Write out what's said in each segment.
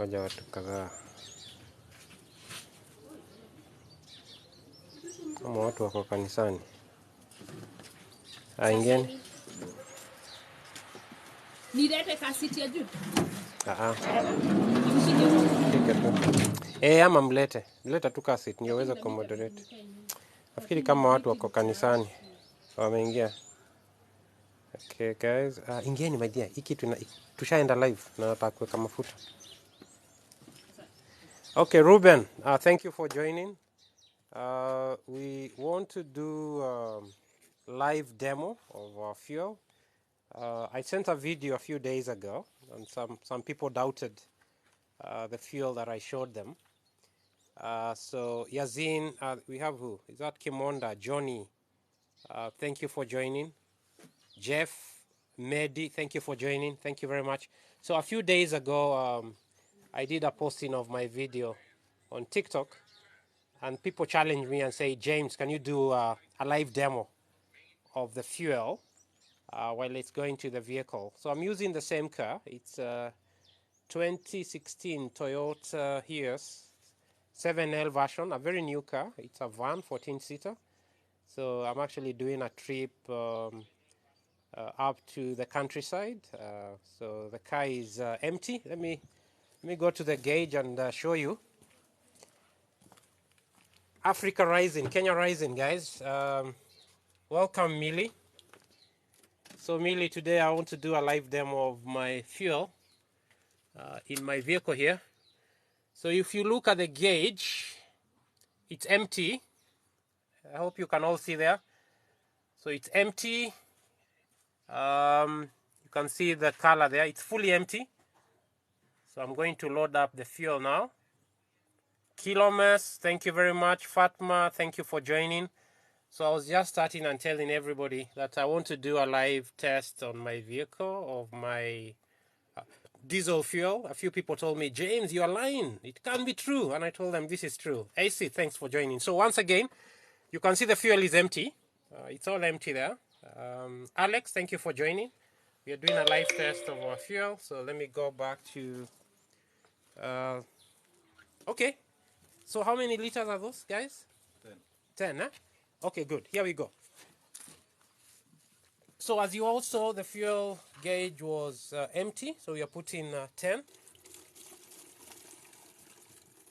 Ngoja watu kadhaa kama watu wako kanisani. Ingeni. Nilete kasiti ya juu. Tike tu. Ama mlete. Mleta tu kasiti niweze kumoderate. Nafikiri kama watu wako kanisani wameingia. Okay guys, ingeni my dear. Hiki tushaenda live na nataka kuweka mafuta. Okay, Ruben, thank you for joining. We want to do live demo of our fuel. I sent a video a few days ago, and some people doubted the fuel that I showed them. So Yazin, we have who? Is that Kimonda? Johnny, thank you for joining. Jeff, Mehdi, thank you for joining. Thank you very much. So a few days ago, I did a posting of my video on TikTok, and people challenged me and say, James, can you do a live demo of the fuel while it's going to the vehicle? So I'm using the same car. It's a 2016 Toyota Hiace 7L version, a very new car. It's a van, 14-seater. So I'm actually doing a trip up to the countryside. So the car is empty. Let me go to the gauge and show you. Africa Rising, Kenya Rising, guys. Welcome, Millie. So, Millie, today I want to do a live demo of my fuel in my vehicle here. So, if you look at the gauge, it's empty. I hope you can all see there. So, it's empty. You can see the color there. It's fully empty. So, I'm going to load up the fuel now. Kilometers, thank you very much. Fatma, thank you for joining. So I was just starting and telling everybody that I want to do a live test on my vehicle of my diesel fuel. A few people told me, James, you're lying. It can't be true. And I told them this is true. AC, thanks for joining. So once again, you can see the fuel is empty. It's all empty there. Alex, thank you for joining. We are doing a live test of our fuel. So let me go back to... okay. So how many liters are those, guys? 10, huh? Okay, good. Here we go. So as you all saw, the fuel gauge was empty. So we are putting 10.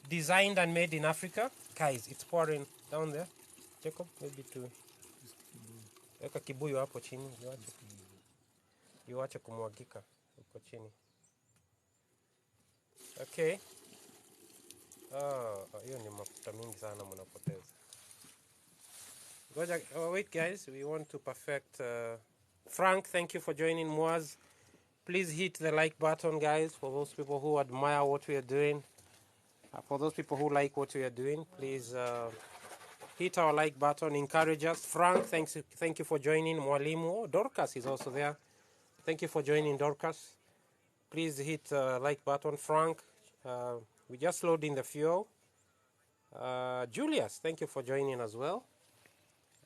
Designed and made in Africa. Guys, it's pouring down there. Jacob, maybe to... Weka kibuyu hapo chini. Iwache kumwagika huko chini. Okay. Hiyo ni mafuta mingi sana mnapoteza. Wait guys, we want to perfect. Frank, thank you for joining. Moaz, please hit the like button, guys, for those people who admire what we are doing. For those people who like what we are doing, please hit our like button, encourage us. Frank, thank you for joining. Mwalimu, Dorcas is also there. Thank you for joining, Dorcas. Please hit the like button. Frank, we just loading the fuel. Julius, thank you for joining as well.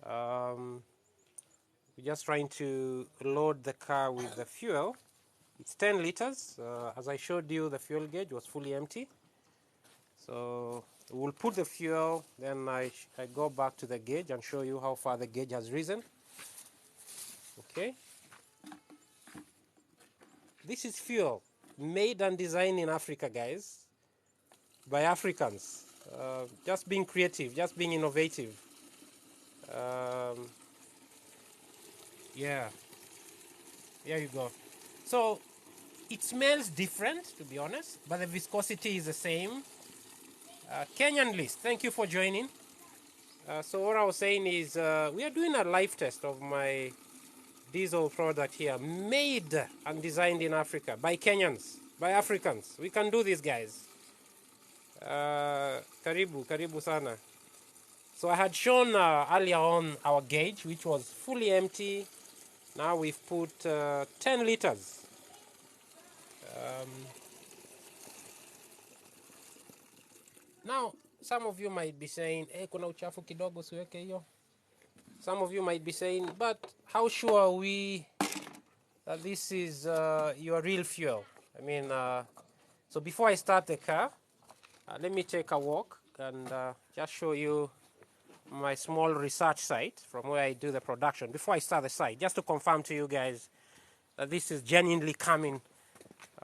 We're just trying to load the car with the fuel. It's 10 liters. As I showed you, the fuel gauge was fully empty. So we'll put the fuel, then I go back to the gauge and show you how far the gauge has risen. Okay. This is fuel made and designed in Africa, guys, by Africans. Just being creative, just being innovative. Yeah, there you go. So it smells different, to be honest, but the viscosity is the same. Kenyan List, thank you for joining. So what I was saying is we are doing a live test of my diesel product here, made and designed in Africa by Kenyans, by Africans. We can do this, guys. Karibu sana. So I had shown earlier on our gauge, which was fully empty. Now we've put 10 liters. Now, some of you might be saying, kuna uchafu kidogo siweke hiyo. Some of you might be saying, but how sure are we that this is your real fuel? I mean, So before I start the car, let me take a walk and just show you my small research site from where I do the production. Before I start the site, just to confirm to you guys that this is genuinely coming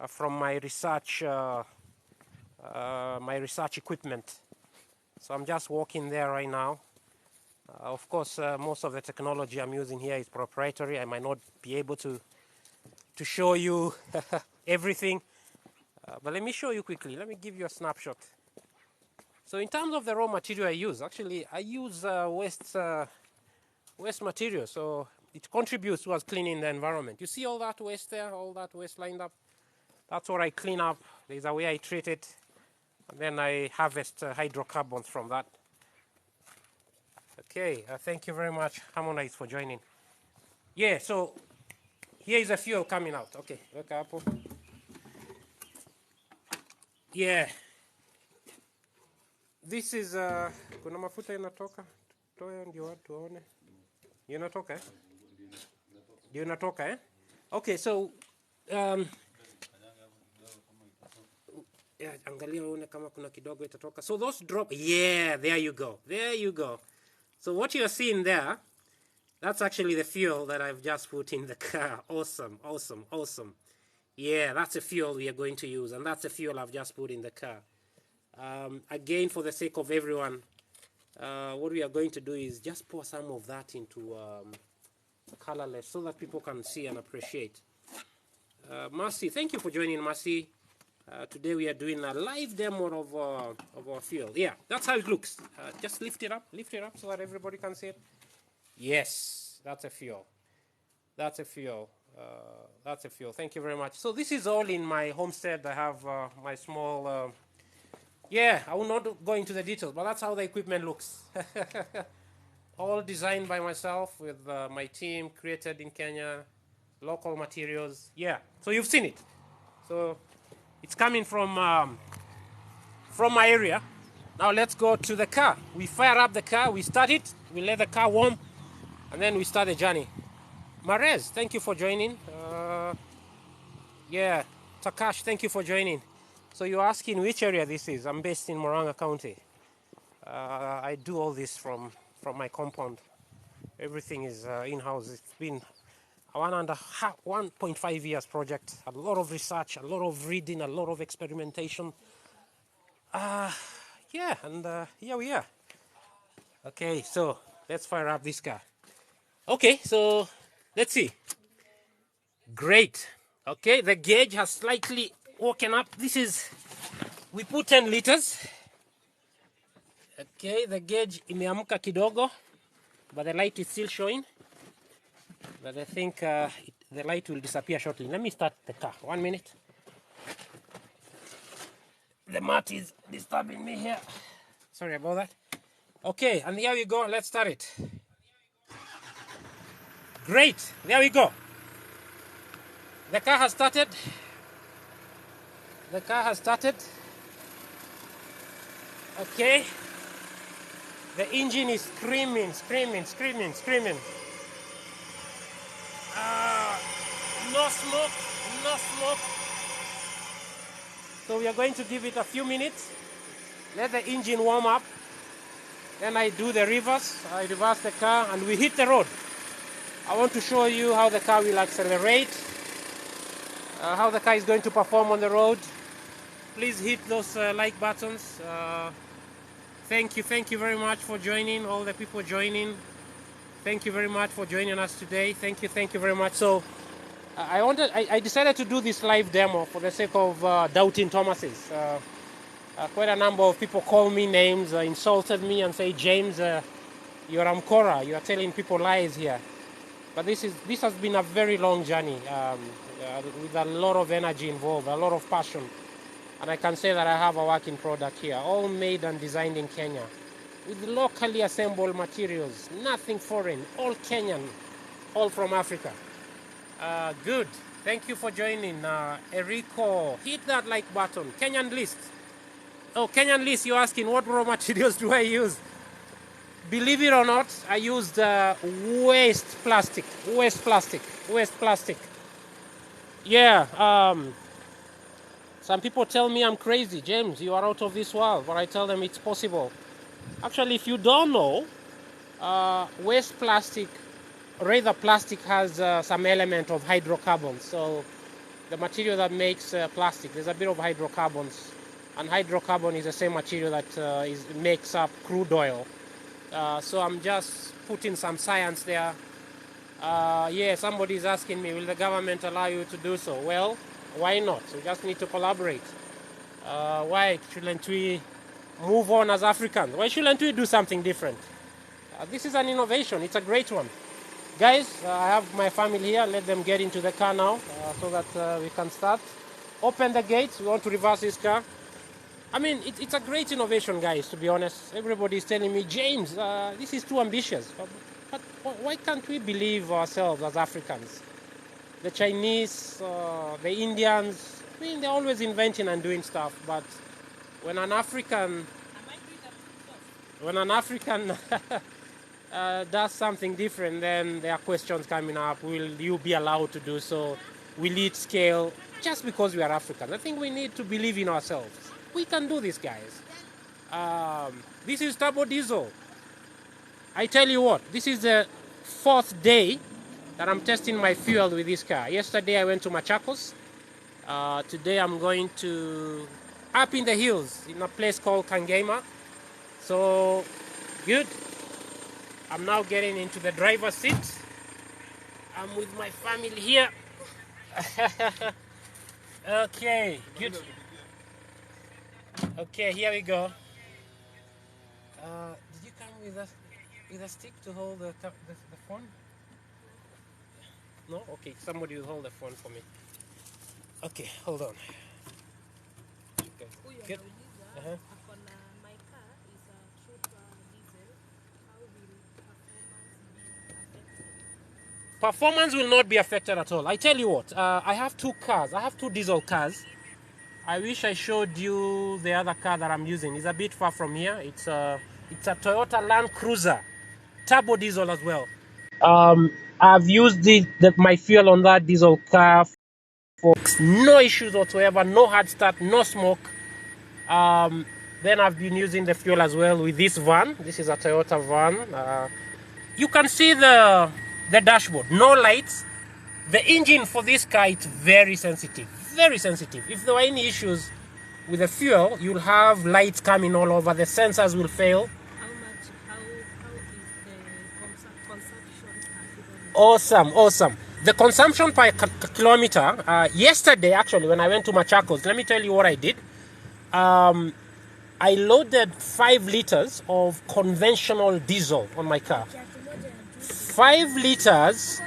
from my research equipment. So I'm just walking there right now. Of course, most of the technology I'm using here is proprietary. I might not be able to show you everything, but let me show you quickly. Let me give you a snapshot. So in terms of the raw material I use, actually I use waste material, so it contributes towards cleaning the environment. You see all that waste there, all that waste lined up? That's what I clean up. There's a way I treat it, and then I harvest hydrocarbons from that. Okay, thank you very much, Harmonize, for joining. Yeah, so here is a fuel coming out. Okay, weka hapo. Yeah, this is kuna mafuta inatoka, toa ndio watu waone. Inatoka eh? Ndio inatoka eh? Okay, so yeah, angalia uone kama kuna kidogo itatoka. So those drop, yeah, there you go. There you go. So what you're seeing there, that's actually the fuel that I've just put in the car. Awesome, awesome, awesome. Yeah, that's the fuel we are going to use, and that's the fuel I've just put in the car. Again, for the sake of everyone, what we are going to do is just pour some of that into colorless so that people can see and appreciate. Mercy, thank you for joining, Mercy. Today we are doing a live demo of our fuel. Yeah, that's how it looks. Just lift it up so that everybody can see it. Yes, that's a fuel. That's a fuel. That's a fuel. Thank you very much. So this is all in my homestead. I have my small. Yeah, I will not go into the details, but that's how the equipment looks. All designed by myself with my team, created in Kenya, local materials. Yeah, so you've seen it. So it's coming from my area. Now let's go to the car. We fire up the car, we start it, we let the car warm, and then we start the journey. Marez, thank you for joining. Yeah, Takash, thank you for joining. So you're asking which area this is. I'm based in Moranga County. I do all this from my compound. Everything is in-house. It's been a 1.5 years project. A lot of research, a lot of reading, a lot of experimentation. Yeah, and here we are. Okay, so let's fire up this car. Okay, so let's see. Great. Okay, the gauge has slightly woken up. This is, we put 10 liters. Okay, the gauge imeamka kidogo, but the light is still showing. But I think the light will disappear shortly. Let me start the car. 1 minute. The mat is disturbing me here. Sorry about that. Okay, and here we go. Let's start it. Great. There we go. The car has started. The car has started. Okay. The engine is screaming, screaming, screaming, screaming. No smoke, no smoke. So we are going to give it a few minutes. Let the engine warm up. Then I do the reverse. I reverse the car and we hit the road. I want to show you how the car will accelerate, how the car is going to perform on the road. Please hit those like buttons. Thank you very much for joining, all the people joining. Thank you very much for joining us today. Thank you very much. So I decided to do this live demo for the sake of doubting Thomases. Quite a number of people call me names, insulted me and say, James, you're Amcora, you are telling people lies here. But this has been a very long journey with a lot of energy involved, a lot of passion. And I can say that I have a working product here, all made and designed in Kenya, with locally assembled materials, nothing foreign, all Kenyan, all from Africa. Good. Thank you for joining. Eriko, hit that like button. Kenyan list. Oh, Kenyan list, you're asking what raw materials do I use? Believe it or not, I used waste plastic. Some people tell me I'm crazy. James, you are out of this world. But I tell them it's possible. Actually, if you don't know, waste plastic, rather plastic has some element of hydrocarbons. So the material that makes plastic, there's a bit of hydrocarbons. And hydrocarbon is the same material that makes up crude oil. So I'm just putting some science there. Yeah, somebody is asking me, will the government allow you to do so? Well, why not? We just need to collaborate. Why shouldn't we move on as Africans? Why shouldn't we do something different? This is an innovation. It's a great one. Guys, I have my family here. Let them get into the car now so that we can start. Open the gates. We want to reverse this car. I mean, it's a great innovation, guys, to be honest. Everybody is telling me, James, this is too ambitious. But why can't we believe ourselves as Africans? The Chinese, the Indians, I mean, they're always inventing and doing stuff. But when an African does something different, then there are questions coming up. Will you be allowed to do so? Will it scale? Just because we are Africans. I think we need to believe in ourselves. We can do this, guys. This is turbo diesel. I tell you what, this is the 4th day that I'm testing my fuel with this car. Yesterday I went to Machakos. Today I'm going to up in the hills in a place called Kangema. So, good. I'm now getting into the driver's seat. I'm with my family here. Okay, good. Okay, here we go. Did you come with a stick to hold the phone? No? Okay, somebody will hold the phone for me. Okay, hold on. Okay. Good. Uh-huh. Performance will not be affected at all. I tell you what, I have 2 cars. I have 2 diesel cars. I wish I showed you the other car that I'm using. It's a bit far from here. It's a Toyota Land Cruiser, turbo diesel as well. I've used my fuel on that diesel car for no issues whatsoever, no hard start, no smoke. Then I've been using the fuel as well with this van. This is a Toyota van. You can see the dashboard, no lights. The engine for this car is very sensitive, very sensitive. If there were any issues with the fuel, you'll have lights coming all over, the sensors will fail. How is the consumption? Awesome. The consumption per kilometer, yesterday actually when I went to Machakos, let me tell you what I did. I loaded 5 liters of conventional diesel on my car. 5 liters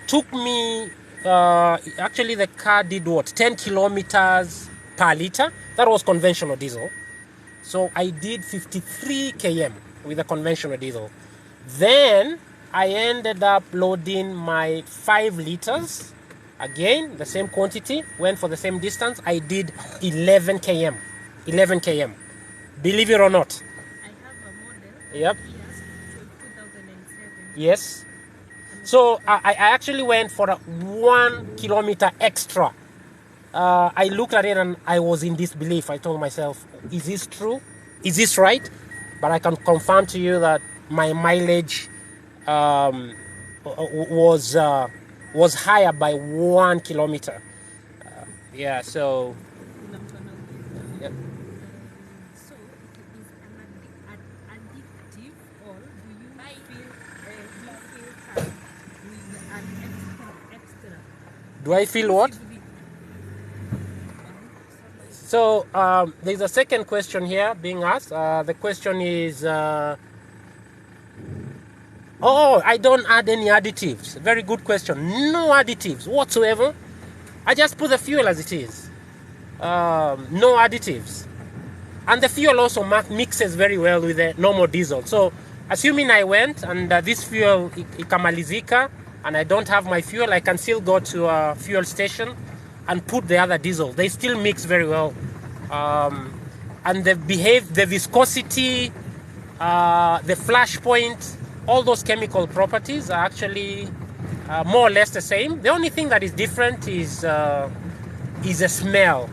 took me, actually the car did what, 10 kilometers per liter. That was conventional diesel. So I did 53 km with the conventional diesel. Then I ended up loading my 5 liters. Again, the same quantity, went for the same distance. I did 11 km. 11 km. Believe it or not. I have a model. Yep. Yes, 2007. Yes. So I actually went for a 1 kilometer extra. I looked at it and I was in disbelief. I told myself, is this true? Is this right? But I can confirm to you that my mileage was higher by 1 kilometer. Yeah, so. Yep. So it is addictive, or do you feel with an extra? Do I feel what? So there's a second question here being asked. The question is, I don't add any additives. Very good question. No additives whatsoever. I just put the fuel as it is. No additives. And the fuel also mixes very well with the normal diesel. So assuming I went and this fuel ikamalizika and I don't have my fuel, I can still go to a fuel station and put the other diesel. They still mix very well. And the viscosity, the flash point, all those chemical properties are actually more or less the same. The only thing that is different is a smell.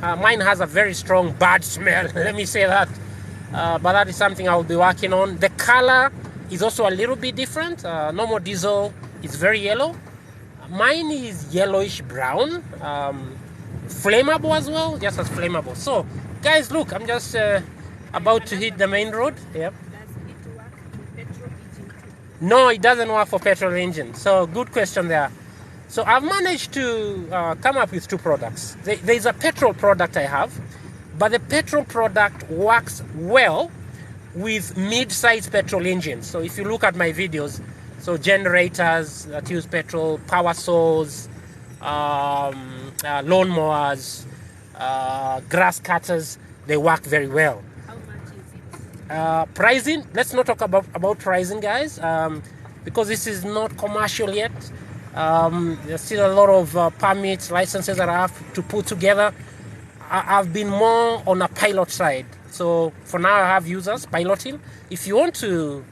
Mine has a very strong bad smell. Let me say that. But that is something I will be working on. The color is also a little bit different. Normal diesel is very yellow. Mine is yellowish brown. Flammable as well, just as flammable. So, guys, look, I'm just about to hit the main road. Yep. Does it work for petrol engine too? No, it doesn't work for petrol engine. So, good question there. So, I've managed to come up with two products. There's a petrol product I have, but the petrol product works well with mid-size petrol engines. So, if you look at my videos, so generators that use petrol, power saws, lawnmowers, grass cutters, they work very well. How much is it? Pricing, let's not talk about pricing, guys, because this is not commercial yet. There's still a lot of permits, licenses that I have to put together. I've been more on a pilot side. So for now I have users piloting. If you want to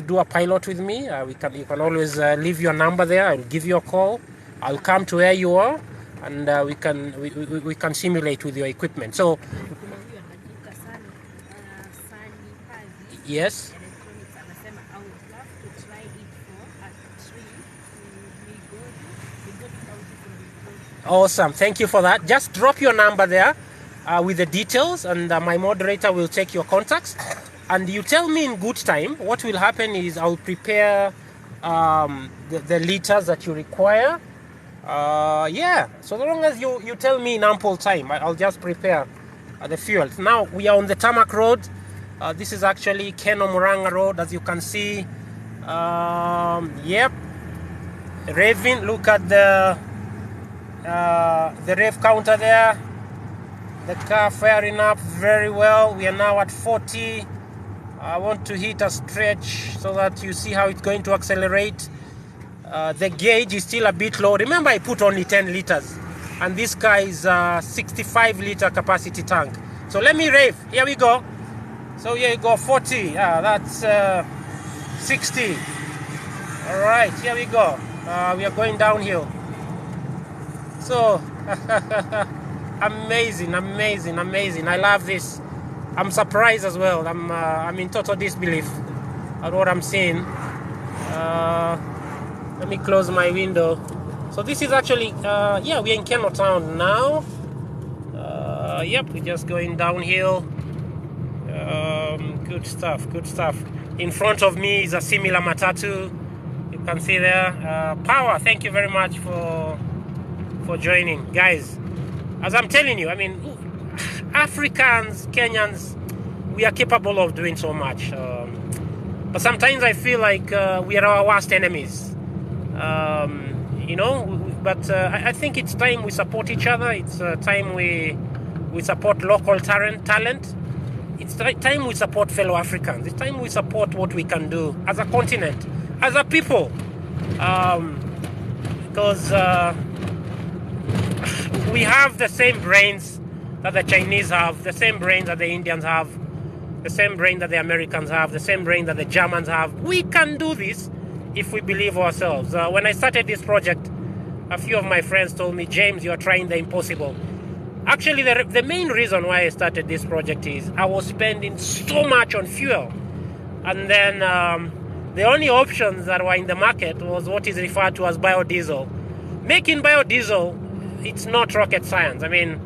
do a pilot with me, you can always leave your number there. I'll give you a call. I'll come to where you are, and we can simulate with your equipment. So Kuna huyu anajiita Sally Hazi yes. Electronics anasema I would love to try it for a trip to Migori County from Migori. Awesome. Thank you for that. Just drop your number there with the details, and my moderator will take your contacts. And you tell me in good time. What will happen is I'll prepare the liters that you require. Yeah. So as long as you tell me in ample time, I'll just prepare the fuel. Now we are on the tarmac road. This is actually Keno-Murang'a Road, as you can see. Yep. Revving. Look at the rev counter there. The car firing up very well. We are now at 40. I want to hit a stretch so that you see how it's going to accelerate. The gauge is still a bit low. Remember, I put only 10 liters, and this car is a 65-liter capacity tank. So let me rev. Here we go. So here you go, 40. That's 60. All right, here we go. We are going downhill. So amazing, amazing, amazing. I love this. I'm surprised as well. I'm in total disbelief at what I'm seeing. Let me close my window. So this is actually, yeah, we're in Keno town now. Yep, we're just going downhill. Good stuff, good stuff. In front of me is a similar matatu. You can see there. Power, thank you very much for joining. Guys, as I'm telling you, I mean, Africans, Kenyans, we are capable of doing so much. But sometimes I feel like we are our worst enemies. You know, but I think it's time we support each other. It's time we support local talent. It's time we support fellow Africans. It's time we support what we can do as a continent, as a people. Because we have the same brains that the Chinese have, the same brains that the Indians have, the same brain that the Americans have, the same brain that the Germans have. We can do this if we believe ourselves. When I started this project, a few of my friends told me, James, you are trying the impossible. Actually, the main reason why I started this project is I was spending so much on fuel. And then the only options that were in the market was what is referred to as biodiesel. Making biodiesel, it's not rocket science. I mean,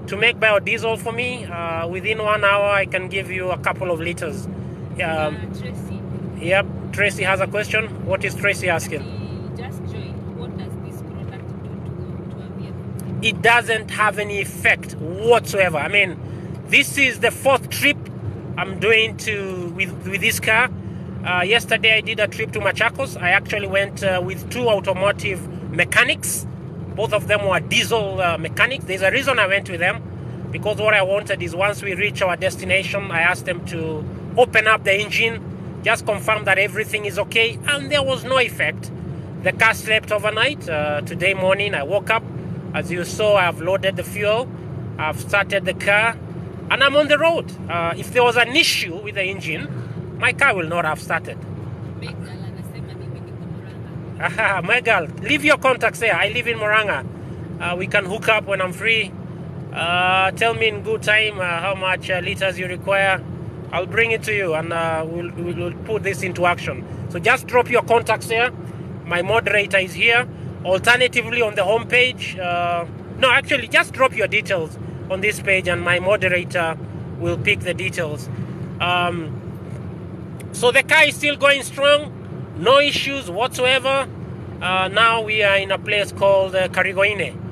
to make biodiesel for me, within 1 hour, I can give you a couple of liters. Tracy, Yep, Tracy has a question. What is Tracy asking? he just joined. What does this product do to a vehicle? It doesn't have any effect whatsoever. I mean, this is the 4th trip I'm doing with this car. Yesterday I did a trip to Machakos. I actually went with 2 automotive mechanics. Both of them were diesel mechanics. There's a reason I went with them, because what I wanted is once we reach our destination, I asked them to open up the engine, just confirm that everything is okay, and there was no effect. The car slept overnight. Today morning I woke up. As you saw, I've loaded the fuel, I've started the car, and I'm on the road. If there was an issue with the engine, my car will not have started. Megal anasema mimi niko Murang'a. My girl, leave your contacts there. I live in Murang'a. We can hook up when I'm free. Tell me in good time how much liters you require. I'll bring it to you, and we'll put this into action. So just drop your contacts there. My moderator is here. Alternatively, on the home page, no, actually, just drop your details on this page, and my moderator will pick the details. So the car is still going strong, no issues whatsoever. Now we are in a place called Karigoine.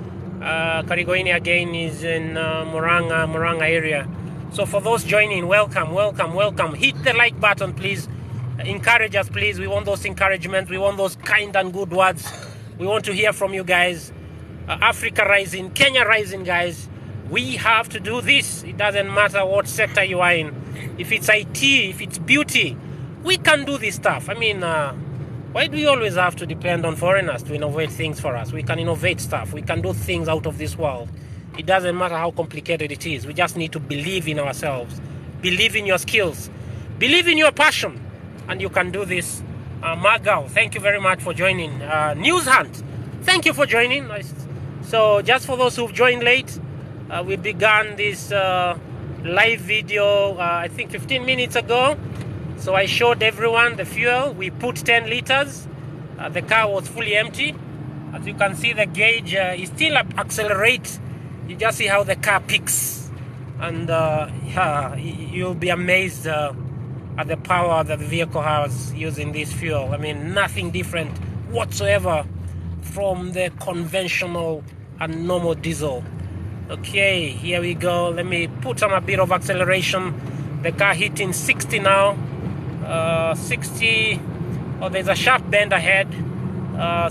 Karigoine again is in Murang'a area. So for those joining, welcome. Hit the like button, please. Encourage us, please. We want those encouragements. We want those kind and good words. We want to hear from you guys. Africa rising, Kenya rising, guys. We have to do this. It doesn't matter what sector you are in. If it's IT, if it's beauty, we can do this stuff. I mean, why do we always have to depend on foreigners to innovate things for us? We can innovate stuff. We can do things out of this world. It doesn't matter how complicated it is. We just need to believe in ourselves. Believe in your skills. Believe in your passion. And you can do this. Margal, thank you very much for joining. News Hunt, thank you for joining. So just for those who've joined late, we began this live video, I think 15 minutes ago. So I showed everyone the fuel. We put 10 liters. The car was fully empty. As you can see, the gauge is still accelerates. You just see how the car picks. And you'll be amazed at the power that the vehicle has using this fuel. I mean, nothing different whatsoever from the conventional and normal diesel. Okay, here we go. Let me put on a bit of acceleration. The car hitting 60 now. 60. Oh, there's a sharp bend ahead,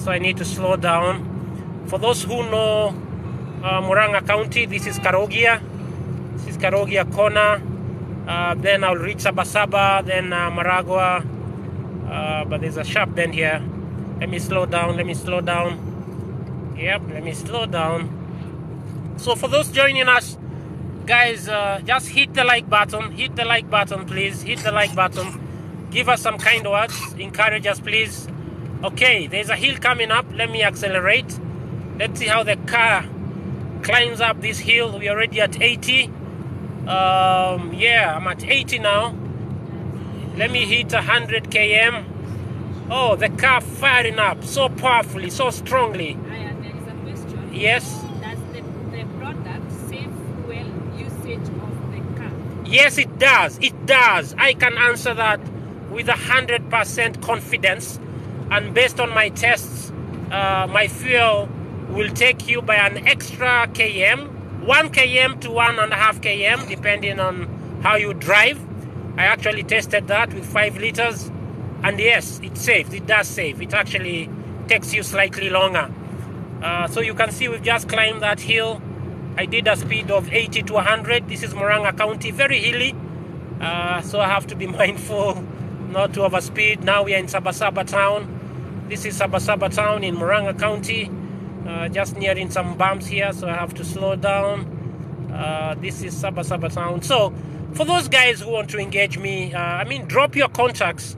so I need to slow down. For those who know Murang'a County, this is Karogia. This is Karogia corner. Then I'll reach Sabasaba, then Maragua. But there's a sharp bend here. Let me slow down. Yep, let me slow down. So for those joining us, guys, just hit the like button. Hit the like button, please. Hit the like button. Give us some kind words. Encourage us, please. Okay, there's a hill coming up. Let me accelerate. Let's see how the car climbs up this hill. We're already at 80. Yeah, I'm at 80 now. Let me hit 100 km. Oh, the car firing up so powerfully, so strongly. There is a question. Yes. Does the product save fuel usage of the car? Yes, it does. It does. I can answer that with 100% confidence. And based on my tests, my fuel will take you by an extra km, 1 km to 1.5 km, depending on how you drive. I actually tested that with 5 liters. And yes, it saves. It does save. It actually takes you slightly longer. So you can see we've just climbed that hill. I did a speed of 80 to 100. This is Murang'a County, very hilly. So I have to be mindful not to overspeed. Now we are in Sabasaba town. This is Sabasaba town in Murang'a County. Just nearing some bumps here, so I have to slow down. This is Sabasaba town. So for those guys who want to engage me, I mean, drop your contacts.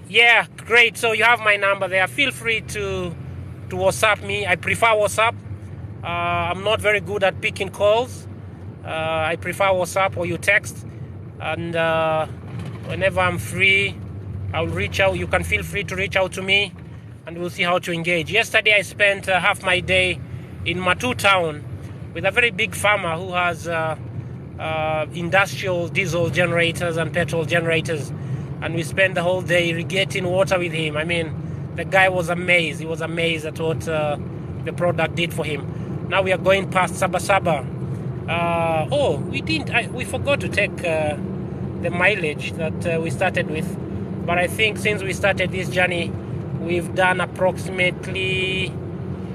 Yeah, great. So you have my number there. Feel free to WhatsApp me. I prefer WhatsApp. I'm not very good at picking calls. I prefer WhatsApp or you text. And whenever I'm free, I'll reach out. You can feel free to reach out to me, and we'll see how to engage. Yesterday, I spent half my day in Matu town with a very big farmer who has industrial diesel generators and petrol generators. And we spent the whole day irrigating water with him. I mean, the guy was amazed. He was amazed at what the product did for him. Now we are going past Sabasaba. We forgot to take the mileage that we started with. But I think since we started this journey, we've done approximately,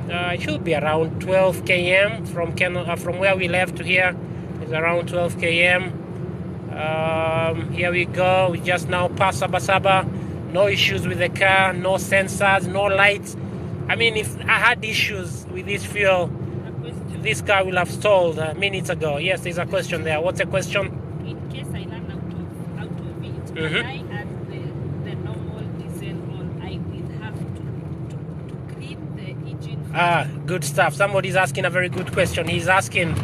it should be around 12 km from where we left to here. It's around 12 km. Here we go. We just now passed Sabasaba. No issues with the car, no sensors, no lights. I mean, if I had issues with this fuel, this car will have stalled minutes ago. Yes, there's a question there. What's the question? In case I run out of it, can I add the normal diesel, or I will have to clean the engine Good stuff. Somebody's asking a very good question. He's asking,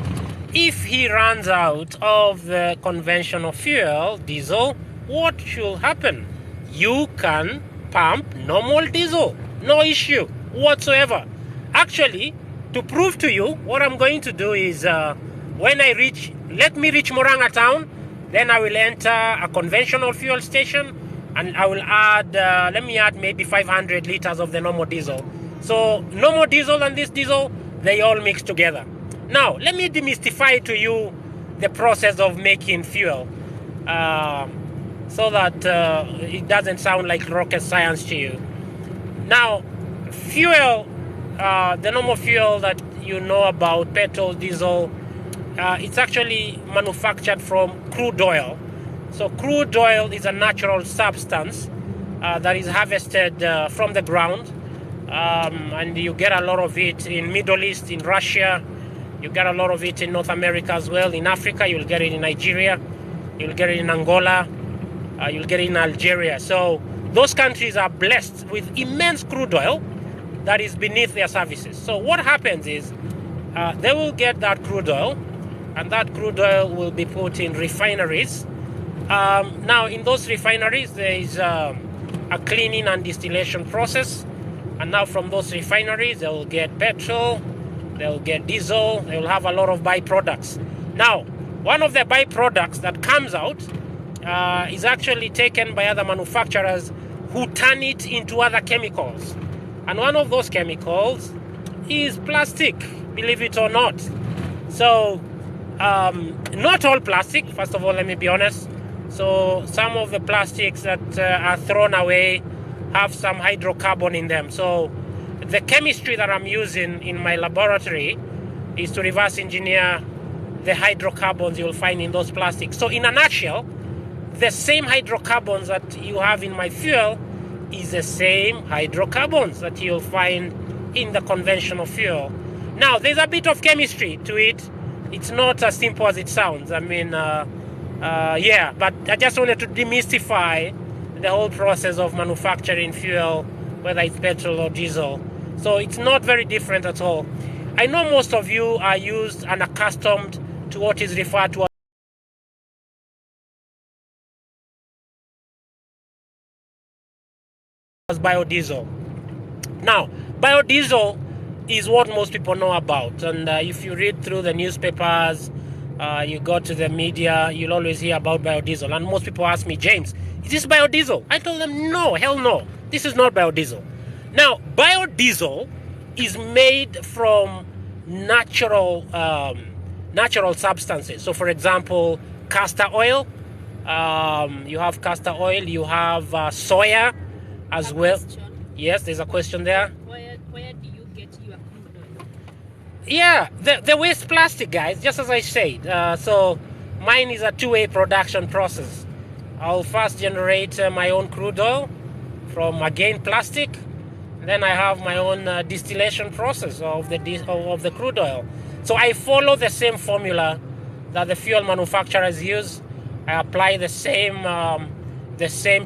if he runs out of the conventional fuel, diesel, what should happen? You can pump normal diesel. No issue whatsoever. Actually, to prove to you, what I'm going to do is, when I reach, let me reach Moranga town, then I will enter a conventional fuel station, and I will add, let me add maybe 500 liters of the normal diesel. So normal diesel and this diesel, they all mix together. Now, let me demystify to you the process of making fuel, so that it doesn't sound like rocket science to you. Now, fuel, the normal fuel that you know about, petrol, diesel, it's actually manufactured from crude oil. So crude oil is a natural substance that is harvested from the ground, and you get a lot of it in Middle East, in Russia. You get a lot of it in North America as well. In Africa, you'll get it in Nigeria. You'll get it in Angola. You'll get it in Algeria. So those countries are blessed with immense crude oil that is beneath their services. So what happens is they will get that crude oil, and that crude oil will be put in refineries. Now, in those refineries, there is a cleaning and distillation process. And now from those refineries, they will get petrol, they will get diesel, they will have a lot of byproducts. Now, one of the byproducts that comes out is actually taken by other manufacturers who turn it into other chemicals. And one of those chemicals is plastic, believe it or not. So, not all plastic, first of all, let me be honest. So some of the plastics that are thrown away have some hydrocarbon in them. So the chemistry that I'm using in my laboratory is to reverse engineer the hydrocarbons you'll find in those plastics. So in a nutshell, the same hydrocarbons that you have in my fuel is the same hydrocarbons that you'll find in the conventional fuel. Now, there's a bit of chemistry to it. It's not as simple as it sounds. I mean, yeah, but I just wanted to demystify the whole process of manufacturing fuel, whether it's petrol or diesel. So it's not very different at all. I know most of you are used and accustomed to what is referred to as biodiesel. Now, biodiesel is what most people know about, and if you read through the newspapers, you go to the media, you'll always hear about biodiesel. And most people ask me, James, is this biodiesel? I told them, no, hell no, this is not biodiesel. Now, biodiesel is made from natural substances. So, for example, castor oil. You have castor oil. You have soya as well. Yes, there's a question there. Where do you get your crude oil? Yeah, the waste plastic, guys, just as I said. So mine is a two-way production process. I'll first generate my own crude oil from, again, plastic. Then I have my own distillation process of the crude oil. So I follow the same formula that the fuel manufacturers use. I apply the same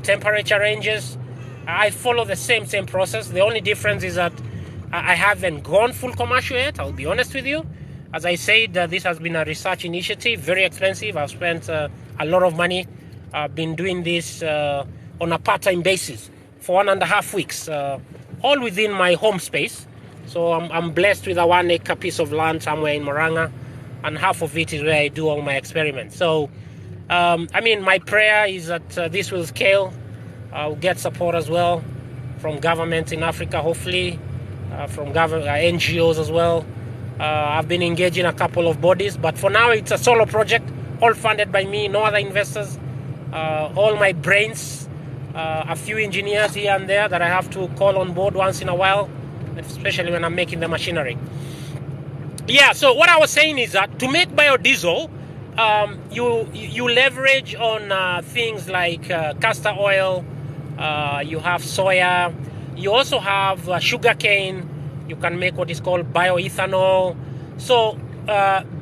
temperature ranges. I follow the same process. The only difference is that I haven't gone full commercial yet, I'll be honest with you. As I said, this has been a research initiative, very expensive. I've spent a lot of money. I've been doing this on a part-time basis for 1.5 weeks, all within my home space. So I'm blessed with a 1 acre piece of land somewhere in Moranga, and half of it is where I do all my experiments. So, I mean, my prayer is that this will scale. I'll get support as well from government in Africa, hopefully, from NGOs as well. I've been engaging a couple of bodies, but for now it's a solo project, all funded by me, no other investors, all my brains, a few engineers here and there that I have to call on board once in a while, especially when I'm making the machinery. Yeah, so what I was saying is that to make biodiesel, you leverage on things like castor oil, you have soya, you also have sugarcane. You can make what is called bioethanol. So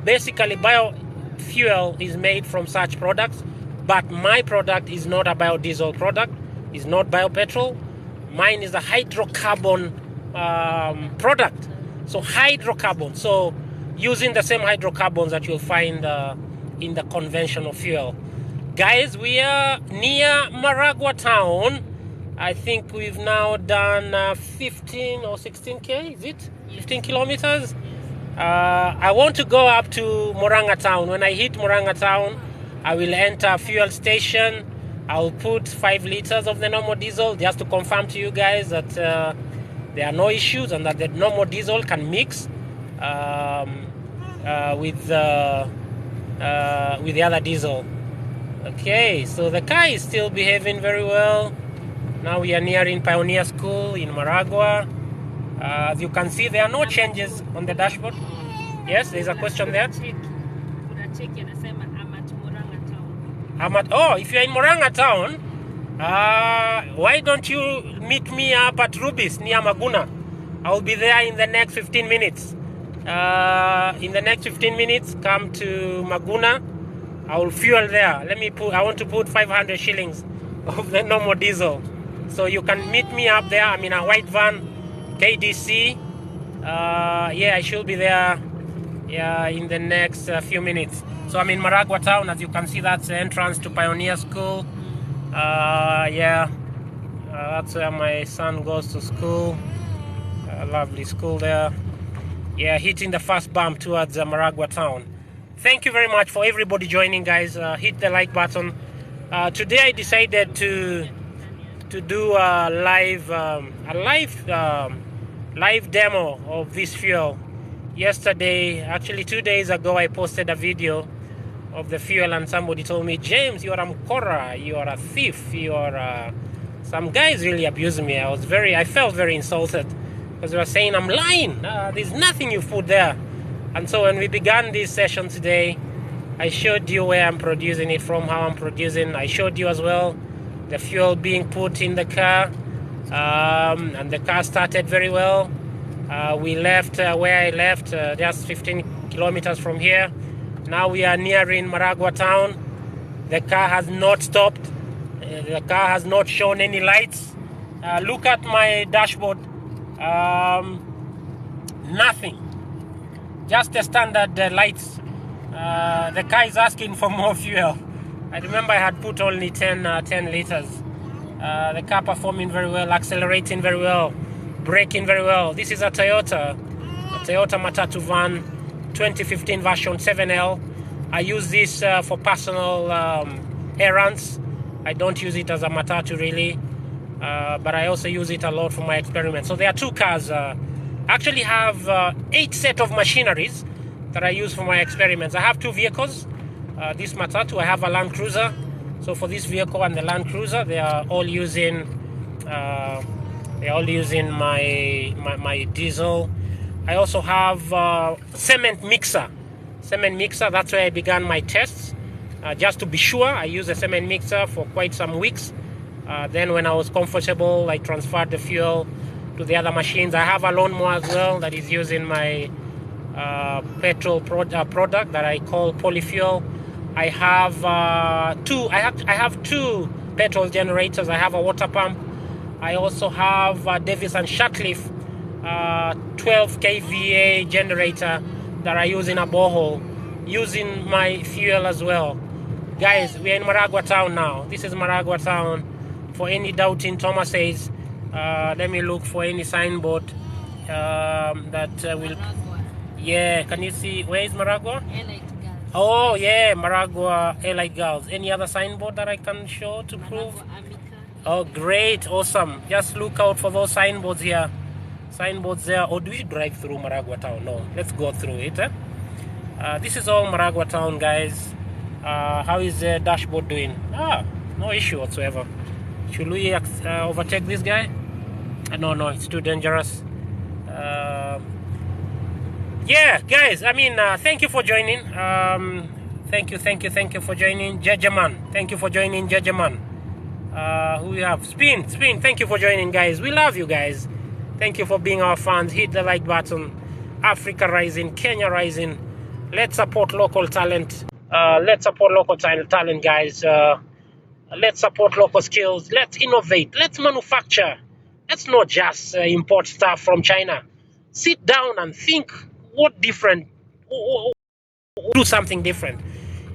basically biofuel is made from such products, but my product is not a biodiesel product, it's not biopetrol. Mine is a hydrocarbon product. So hydrocarbons. So using the same hydrocarbons that you'll find in the conventional fuel. Guys, we are near Maragua town. I think we've now done 15 or 16k, is it? 15 kilometers? I want to go up to Moranga town. When I hit Moranga town, I will enter a fuel station. I'll put 5 liters of the normal diesel just to confirm to you guys that there are no issues and that the normal diesel can mix with the other diesel. Okay, so the car is still behaving very well. Now we are nearing Pioneer School in Maragua. As you can see, there are no changes on the dashboard. Yes, there's a question there. Oh, if you're in Moranga town, why don't you meet me up at Rubis near Maguna? I'll be there in the next 15 minutes. In the next 15 minutes, come to Maguna. I will fuel there. I want to put 500 shillings of the normal diesel. So you can meet me up there. I'm in a white van, KDC. Yeah, I should be there in the next few minutes. So I'm in Maragua town. As you can see, that's the entrance to Pioneer School. That's where my son goes to school. Lovely school there. Yeah, hitting the first bump towards Maragua town. Thank you very much for everybody joining, guys. Hit the like button. Today I decided to do a live demo of this fuel. Yesterday, actually 2 days ago, I posted a video of the fuel and somebody told me, James, you're a mkora, you're a thief, some guys really abused me. I felt very insulted because they were saying I'm lying. There's nothing you put there. And so when we began this session today, I showed you where I'm producing it from, how I'm producing. I showed you as well the fuel being put in the car, and the car started very well. We left where I left, just 15 kilometers from here. Now we are nearing Maragua town. The car has not stopped. The car has not shown any lights. Look at my dashboard. Nothing. Just the standard lights. The car is asking for more fuel. I remember I had put only 10 liters. The car performing very well, accelerating very well, braking very well. This is a Toyota Matatu van, 2015 version 7L. I use this for personal errands. I don't use it as a Matatu really, but I also use it a lot for my experiments. So there are 2 cars. Actually have 8 set of machineries that I use for my experiments. I have 2 vehicles. This Matatu, I have a Land Cruiser. So for this vehicle and the Land Cruiser, they are all using my diesel. I also have cement mixer. That's where I began my tests. Just to be sure, I used a cement mixer for quite some weeks. Then when I was comfortable, I transferred the fuel to the other machines. I have a lawnmower as well that is using my petrol product that I call polyfuel. I have two petrol generators. I have a water pump. I also have a Davis and Shatcliffe 12 kVA generator that I use in a borehole, using my fuel as well. Guys, we are in Maragua town now. This is Maragua town. For any doubting Thomases, let me look for any signboard that will. Yeah, can you see? Where is Maragua? Oh yeah, Maragua Elite Girls. Any other signboard that I can show to prove? Oh great, awesome. Just look out for those signboards here. Signboards there. Or do we drive through Maragua town? No, let's go through it. This is all Maragua town, guys. How is the dashboard doing? No issue whatsoever. Should we overtake this guy? No, it's too dangerous. Yeah, guys, I mean, thank you for joining. Thank you for joining. Jejeman, thank you for joining. Jejeman. Who we have? Spin, thank you for joining, guys. We love you guys. Thank you for being our fans. Hit the like button. Africa rising, Kenya rising. Let's support local talent. Let's support local talent, guys. Let's support local skills. Let's innovate. Let's manufacture. Let's not just import stuff from China. Sit down and think what different, do something different.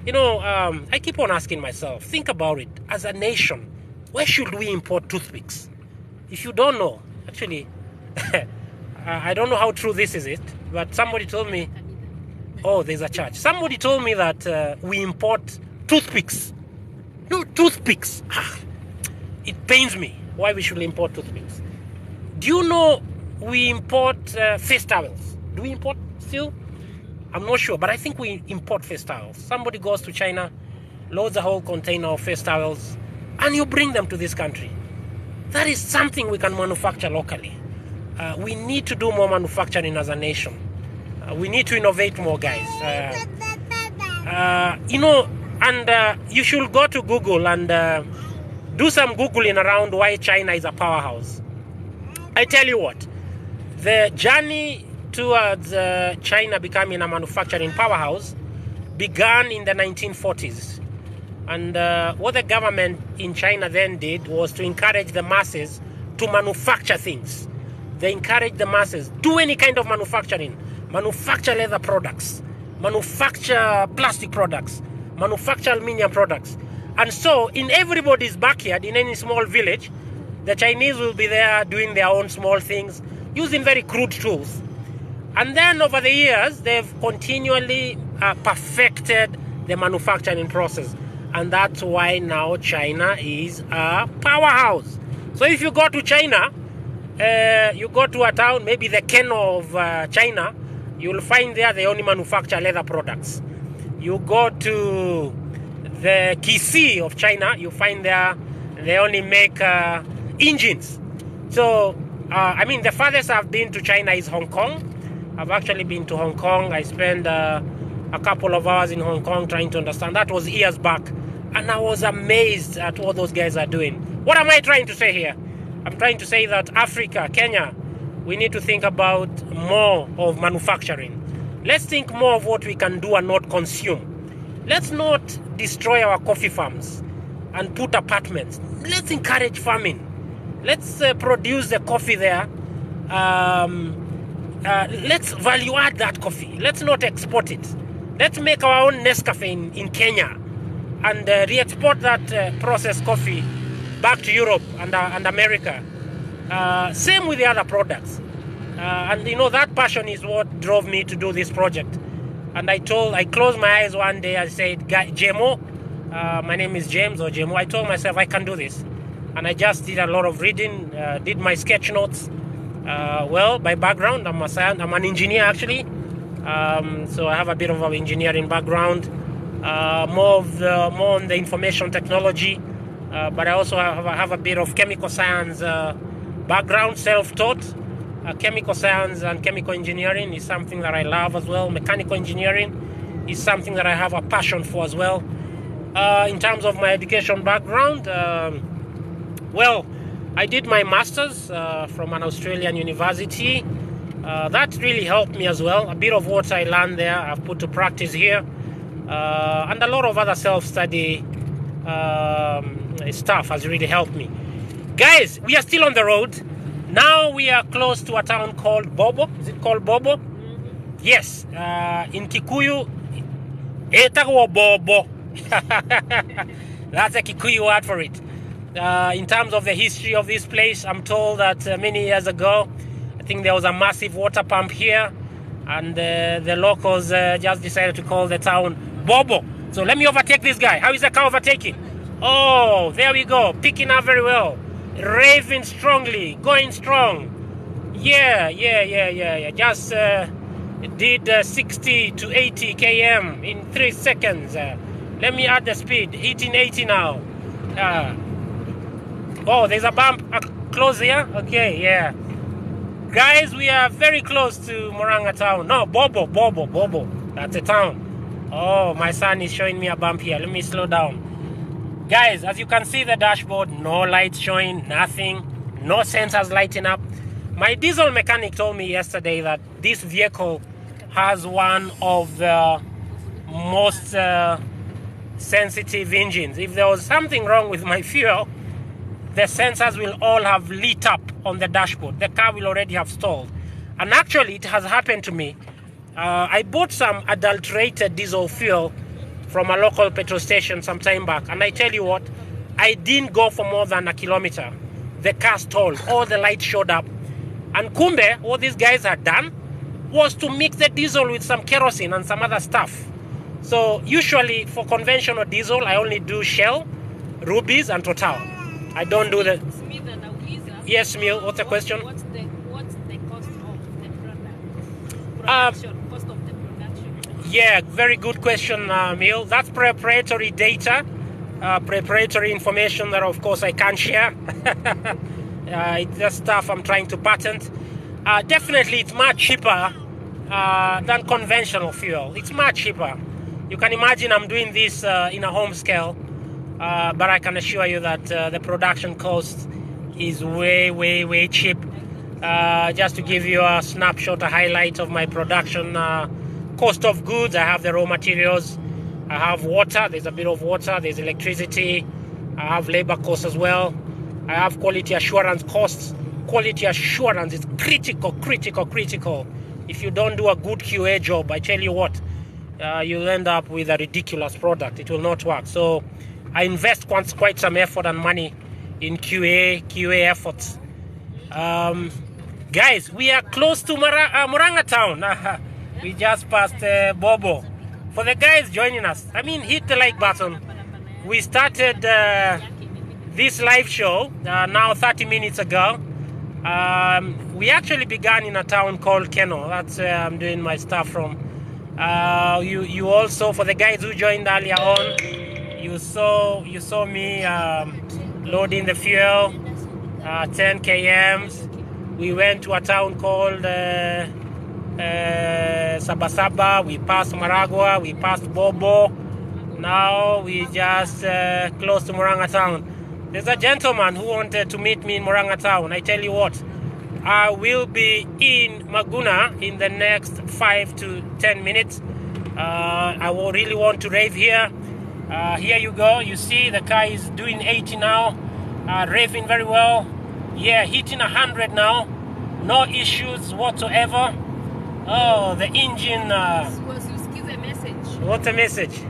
You know, I keep on asking myself, think about it. As a nation, where should we import toothpicks? If you don't know, actually, I don't know how true this is, but somebody told me, oh, there's a church. Somebody told me that we import toothpicks. No, toothpicks. It pains me why we should import toothpicks. Do you know we import face towels? Do we import still? I'm not sure, but I think we import face towels. Somebody goes to China, loads a whole container of face towels, and you bring them to this country. That is something we can manufacture locally. We need to do more manufacturing as a nation. We need to innovate more, guys. You know, and you should go to Google and do some Googling around why China is a powerhouse. I tell you what, the journey towards China becoming a manufacturing powerhouse began in the 1940s. And what the government in China then did was to encourage the masses to manufacture things. They encouraged the masses, do any kind of manufacturing. Manufacture leather products, manufacture plastic products, manufacture aluminium products. And so in everybody's backyard, in any small village, the Chinese will be there doing their own small things, using very crude tools. And then over the years, they've continually perfected the manufacturing process. And that's why now China is a powerhouse. So if you go to China, you go to a town, maybe the Keno of China, you'll find there they only manufacture leather products. You go to the Kisi of China, you find there they only make engines. So, I mean, the farthest I've been to China is Hong Kong. I've actually been to Hong Kong. I spent a couple of hours in Hong Kong trying to understand. That was years back. And I was amazed at what those guys are doing. What am I trying to say here? I'm trying to say that Africa, Kenya, we need to think about more of manufacturing. Let's think more of what we can do and not consume. Let's not destroy our coffee farms and put apartments. Let's encourage farming. Let's produce the coffee there. Let's value add that coffee. Let's not export it. Let's make our own Nescafe in Kenya and re-export that processed coffee back to Europe and America. Same with the other products. And you know, that passion is what drove me to do this project. And I closed my eyes one day, I said, Jemo, my name is James or Jemo. I told myself I can do this. And I just did a lot of reading, did my sketch notes. Well, by background, I'm an engineer actually. So I have a bit of an engineering background, more on the information technology. But I also have a bit of chemical science background, self-taught. Chemical science and chemical engineering is something that I love as well. Mechanical engineering is something that I have a passion for as well. In terms of my education background, well, I did my master's from an Australian university. That really helped me as well. A bit of what I learned there I've put to practice here. And a lot of other self-study stuff has really helped me. Guys, we are still on the road. Now we are close to a town called Bobo. Is it called Bobo? Mm-hmm. Yes. In Kikuyu, etagwo Bobo. That's a Kikuyu word for it. In terms of the history of this place, I'm told that many years ago, I think there was a massive water pump here, and the locals just decided to call the town Bobo. So let me overtake this guy. How is the car overtaking? Oh, there we go. Picking up very well. Raving strongly. Going strong. Yeah. Just did 60 to 80 km in 3 seconds. Let me add the speed. Hitting 80 now. Oh, there's a bump close here. Okay, yeah. Guys, we are very close to Moranga town. No, Bobo. That's a town. Oh, my son is showing me a bump here. Let me slow down. Guys, as you can see the dashboard, no lights showing, nothing, no sensors lighting up. My diesel mechanic told me yesterday that this vehicle has one of the most sensitive engines. If there was something wrong with my fuel, the sensors will all have lit up on the dashboard. The car will already have stalled. And actually, it has happened to me. I bought some adulterated diesel fuel from a local petrol station some time back. And I tell you what, I didn't go for more than a kilometer. The car stalled. All the lights showed up. And kumbe, what these guys had done was to mix the diesel with some kerosene and some other stuff. So usually for conventional diesel, I only do Shell, Rubies, and Total. I don't do the... Yes, Smil, what's the question? What's the cost of the production? Cost of the production? Yeah, very good question, Mil. That's proprietary data, proprietary information that, of course, I can't share. It's just stuff I'm trying to patent. Definitely, it's much cheaper than conventional fuel. It's much cheaper. You can imagine I'm doing this in a home scale, but I can assure you that the production cost is way, way, way cheap. Just to give you a snapshot, a highlight of my production cost of goods, I have the raw materials, I have water, there's a bit of water, there's electricity, I have labor costs as well, I have quality assurance costs. Quality assurance is critical, critical, critical. If you don't do a good QA job, I tell you what, you'll end up with a ridiculous product. It will not work. So I invest quite some effort and money in QA efforts. Guys, we are close to Murang'a town. We just passed Bobo. For the guys joining us, I mean, hit the like button. We started this live show now 30 minutes ago. We actually began in a town called Keno. That's where I'm doing my stuff from. You also, for the guys who joined earlier on, you saw me loading the fuel, 10 kms. We went to a town called Sabasaba. We passed Maragua. We passed Bobo. Now we just close to Murang'a town. There's a gentleman who wanted to meet me in Murang'a town. I tell you what, I will be in Maguna in the next 5 to 10 minutes. I will really want to rave here. Here you go. You see the car is doing 80 now, raving very well. Yeah, hitting 100 now. No issues whatsoever. Oh, the engine. What's the message?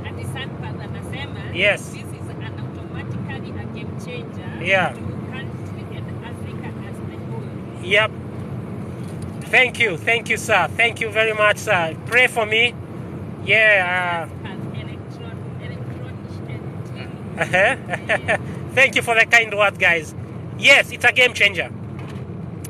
Yes. This is an automatically a game changer. Yeah. To country and Africa as the whole. Yep. Thank you, sir. Thank you very much, sir. Pray for me. Yeah. Thank you for the kind word, guys. Yes, it's a game changer.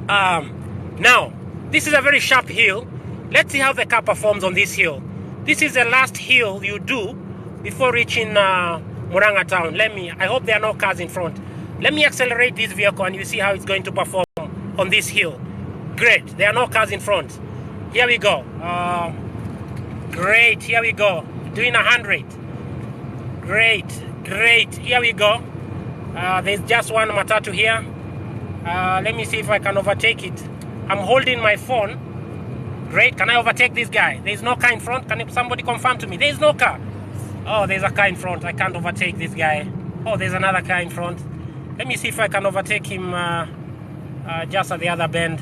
Now, this is a very sharp hill. Let's see how the car performs on this hill. This is the last hill you do before reaching Murang'a town. I hope there are no cars in front. Let me accelerate this vehicle and you see how it's going to perform on this hill. Great, there are no cars in front. Here we go. Great, here we go. Doing 100. Great, here we go. There's just one matatu here. Let me see if I can overtake it. I'm holding my phone. Great, can I overtake this guy? There's no car in front. Can somebody confirm to me? There's no car. Oh, there's a car in front. I can't overtake this guy. Oh, there's another car in front. Let me see if I can overtake him just at the other bend.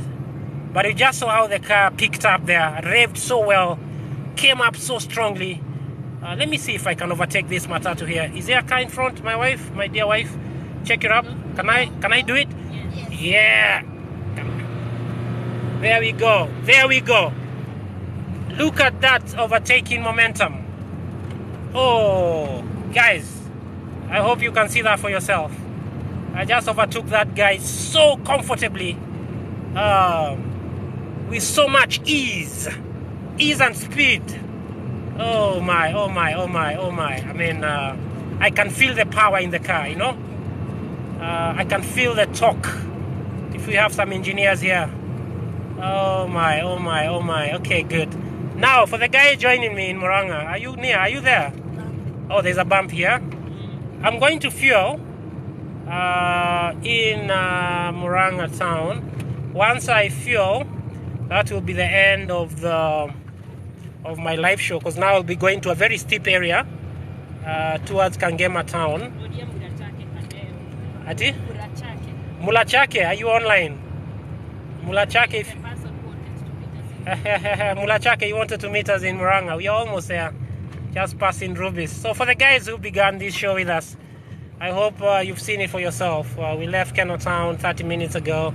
But you just saw how the car picked up there, revved so well, came up so strongly. Let me see if I can overtake this matatu here. Is there a car in front, my wife, my dear wife? Check it up. Can I do it? Yes. Yeah. There we go. There we go. Look at that overtaking momentum. Oh, guys, I hope you can see that for yourself. I just overtook that guy so comfortably, with so much ease and speed. Oh my, oh my, oh my, oh my. I mean, I can feel the power in the car, you know? I can feel the torque. If we have some engineers here. Oh my, oh my, oh my. Okay, good. Now, for the guy joining me in Murang'a, are you near? Are you there? Oh, there's a bump here. I'm going to fuel in Murang'a town. Once I fuel, that will be the end of my live show, because now I'll be going to a very steep area towards Kangema town. Ati? Mulachake, are you online? Mulachake, Mulachake, you wanted to meet us in Muranga. We are almost there, just passing Ruby's. So for the guys who began this show with us, I hope you've seen it for yourself. We left Kenyan Town 30 minutes ago.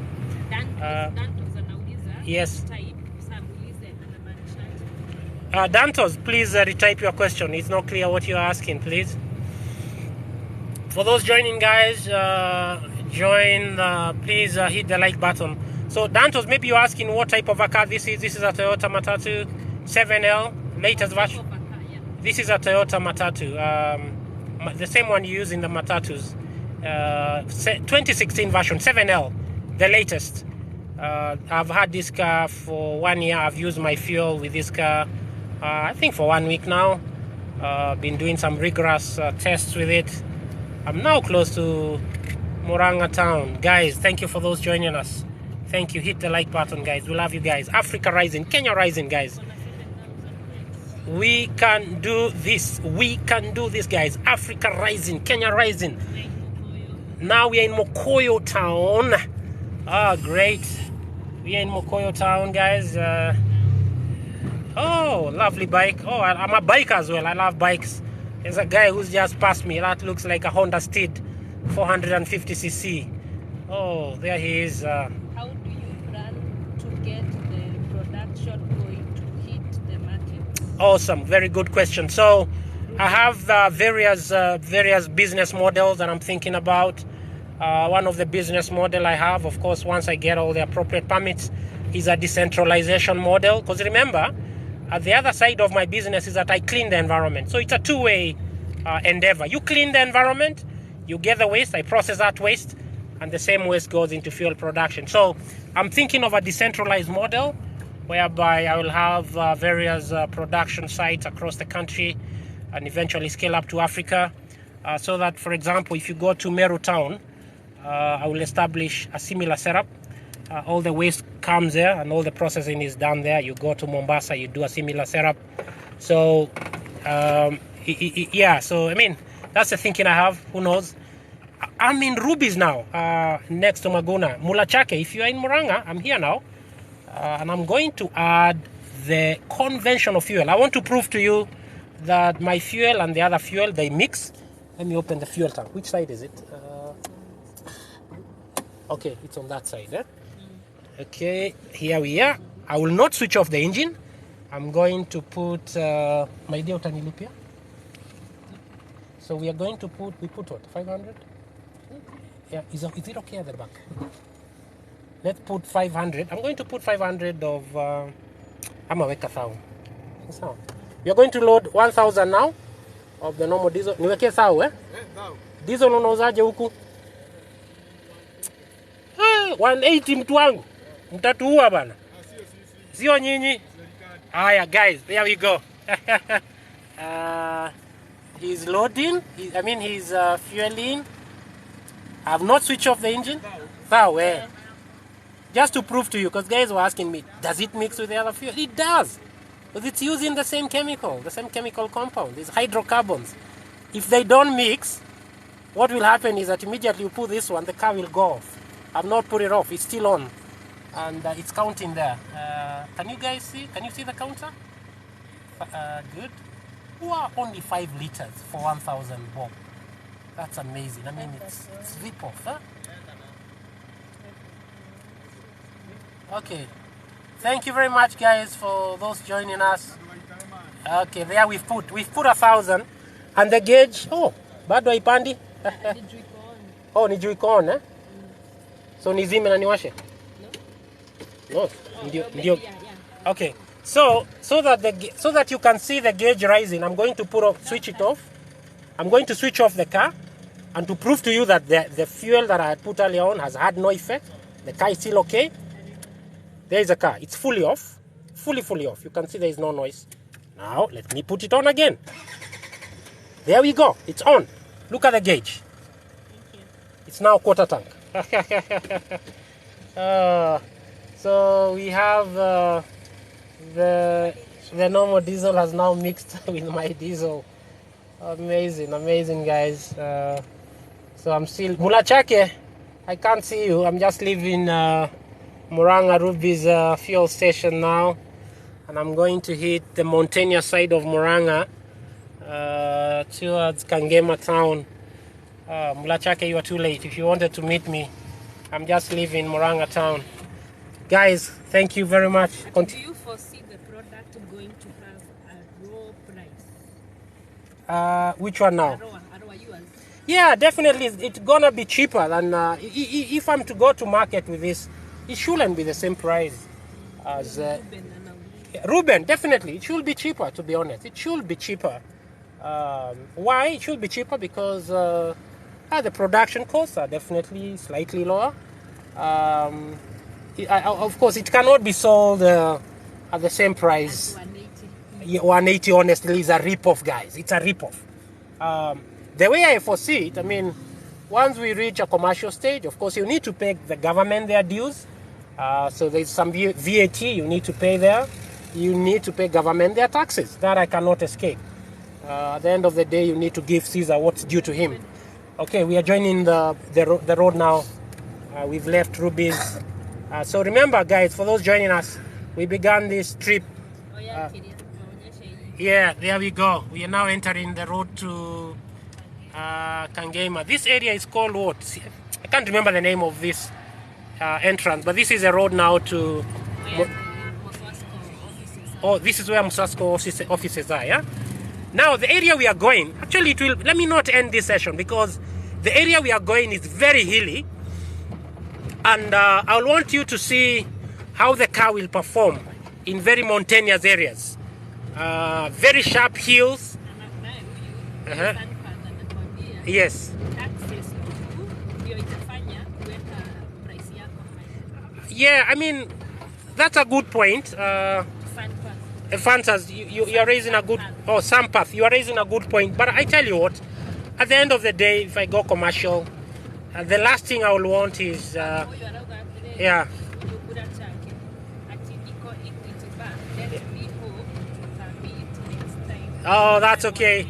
Yes. Dantos, please retype your question. It's not clear what you're asking, please. For those joining, guys, please hit the like button. So Dantos, maybe you're asking what type of a car this is. This is a Toyota Matatu 7L, latest version. This is a Toyota Matatu, the same one you use in the Matatus. 2016 version, 7L, the latest. I've had this car for 1 year. I've used my fuel with this car, I think for 1 week now. Been doing some rigorous tests with it. I'm now close to Muranga town. Guys, thank you for those joining us. Thank you. Hit the like button, guys. We love you guys. Africa rising, Kenya rising, guys. We can do this. We can do this, guys. Africa rising, Kenya rising. Now we are in Mokoyo town. Ah, great. We are in Mokoyo town, guys. Oh, lovely bike. Oh, I'm a biker as well. I love bikes. There's a guy who's just passed me. That looks like a Honda Steed 450cc. Oh, there he is. How do you plan to get the production going to hit the market? Awesome, very good question. So I have various business models that I'm thinking about. One of the business model I have, of course, once I get all the appropriate permits, is a decentralization model. Because remember, at the other side of my business is that I clean the environment. So it's a two-way endeavor. You clean the environment, you get the waste, I process that waste, and the same waste goes into fuel production. So I'm thinking of a decentralized model whereby I will have various production sites across the country and eventually scale up to Africa. So that, for example, if you go to Meru town, I will establish a similar setup. All the waste comes there and all the processing is done there. You go to Mombasa, you do a similar setup. So, yeah, so I mean, that's the thinking I have. Who knows? I'm in Ruby's now, next to Maguna. Mulachake, if you are in Muranga, I'm here now. And I'm going to add the conventional fuel. I want to prove to you that my fuel and the other fuel, they mix. Let me open the fuel tank. Which side is it? Okay, it's on that side. Eh? Okay, here we are. I will not switch off the engine. I'm going to put my dear Utanilipia. So we are going to put, we put what, 500? Yeah, is it okay at the back? Let's put 500. I'm going to put 500 of, I'm awake 1,000. We are going to load 1,000 now of the normal diesel. Niweke sawa, eh? Diesel unauzaje huku? 180 mtu wangu. Mtatuua bana. Sio nyinyi. Aya guys, there we go. He's loading. He's fueling. I have not switched off the engine. Where? Just to prove to you, because guys were asking me, does it mix with the other fuel? It does. Because it's using the same chemical compound. These hydrocarbons. If they don't mix, what will happen is that immediately you put this one, the car will go off. I've not put it off. It's still on. And it's counting there. Can you guys see? Can you see the counter? Good. Wow, only 5 liters for 1,000 bob. That's amazing. I mean, it's rip off, huh? Okay. Thank you very much, guys, for those joining us. Okay, there we've put 1,000, and the gauge. Oh, bado haipandi. Oh, ni juu iko on, eh? So nizime na niwashe? No. Ndio. Okay. So that you can see the gauge rising, I'm going to switch it off. I'm going to switch off the car, and to prove to you that the fuel that I had put earlier on has had no effect. The car is still okay. There is a car. It's fully off. Fully off. You can see there is no noise. Now, let me put it on again. There we go. It's on. Look at the gauge. It's now quarter tank. So we have the normal diesel has now mixed with my diesel. Amazing guys. So I'm still Mulachake. I can't see you. I'm just leaving Muranga Ruby's fuel station now. and I'm going to hit the mountainous side of Murang'a towards Kangema town. Mulachake, you are too late. If you wanted to meet me, I'm just leaving Murang'a town. Guys, thank you very much. Do you foresee the product going to have a raw price? Which one now? Arrow, yours. Yeah, definitely. It's gonna be cheaper than if I'm to go to market with this. It shouldn't be the same price as Ruben. Definitely, it should be cheaper. To be honest, it should be cheaper. Why? It should be cheaper because the production costs are definitely slightly lower. Of course, it cannot be sold at the same price. 180. 180, honestly, is a rip-off, guys. It's a rip-off. The way I foresee it, I mean, once we reach a commercial stage, of course, you need to pay the government their dues. So there's some VAT you need to pay there. You need to pay government their taxes. That I cannot escape. At the end of the day, you need to give Caesar what's due to him. Okay, we are joining the road now. We've left Ruby's. So remember, guys, for those joining us, we began this trip. Yeah, there we go. We are now entering the road to Kangema. This area is called what? I can't remember the name of this entrance, but this is a road now to... Oh, this is where Musasco offices are, yeah? Now, the area we are going, actually, it will... Let me not end this session because the area we are going is very hilly. And I want you to see how the car will perform in very mountainous areas. Very sharp hills. Yes. Yeah, I mean, that's a good point. Fantas, you are raising a good... Oh, Sampath, you are raising a good point. But I tell you what, at the end of the day, if I go commercial, the last thing I will want is... yeah. Oh, that's okay.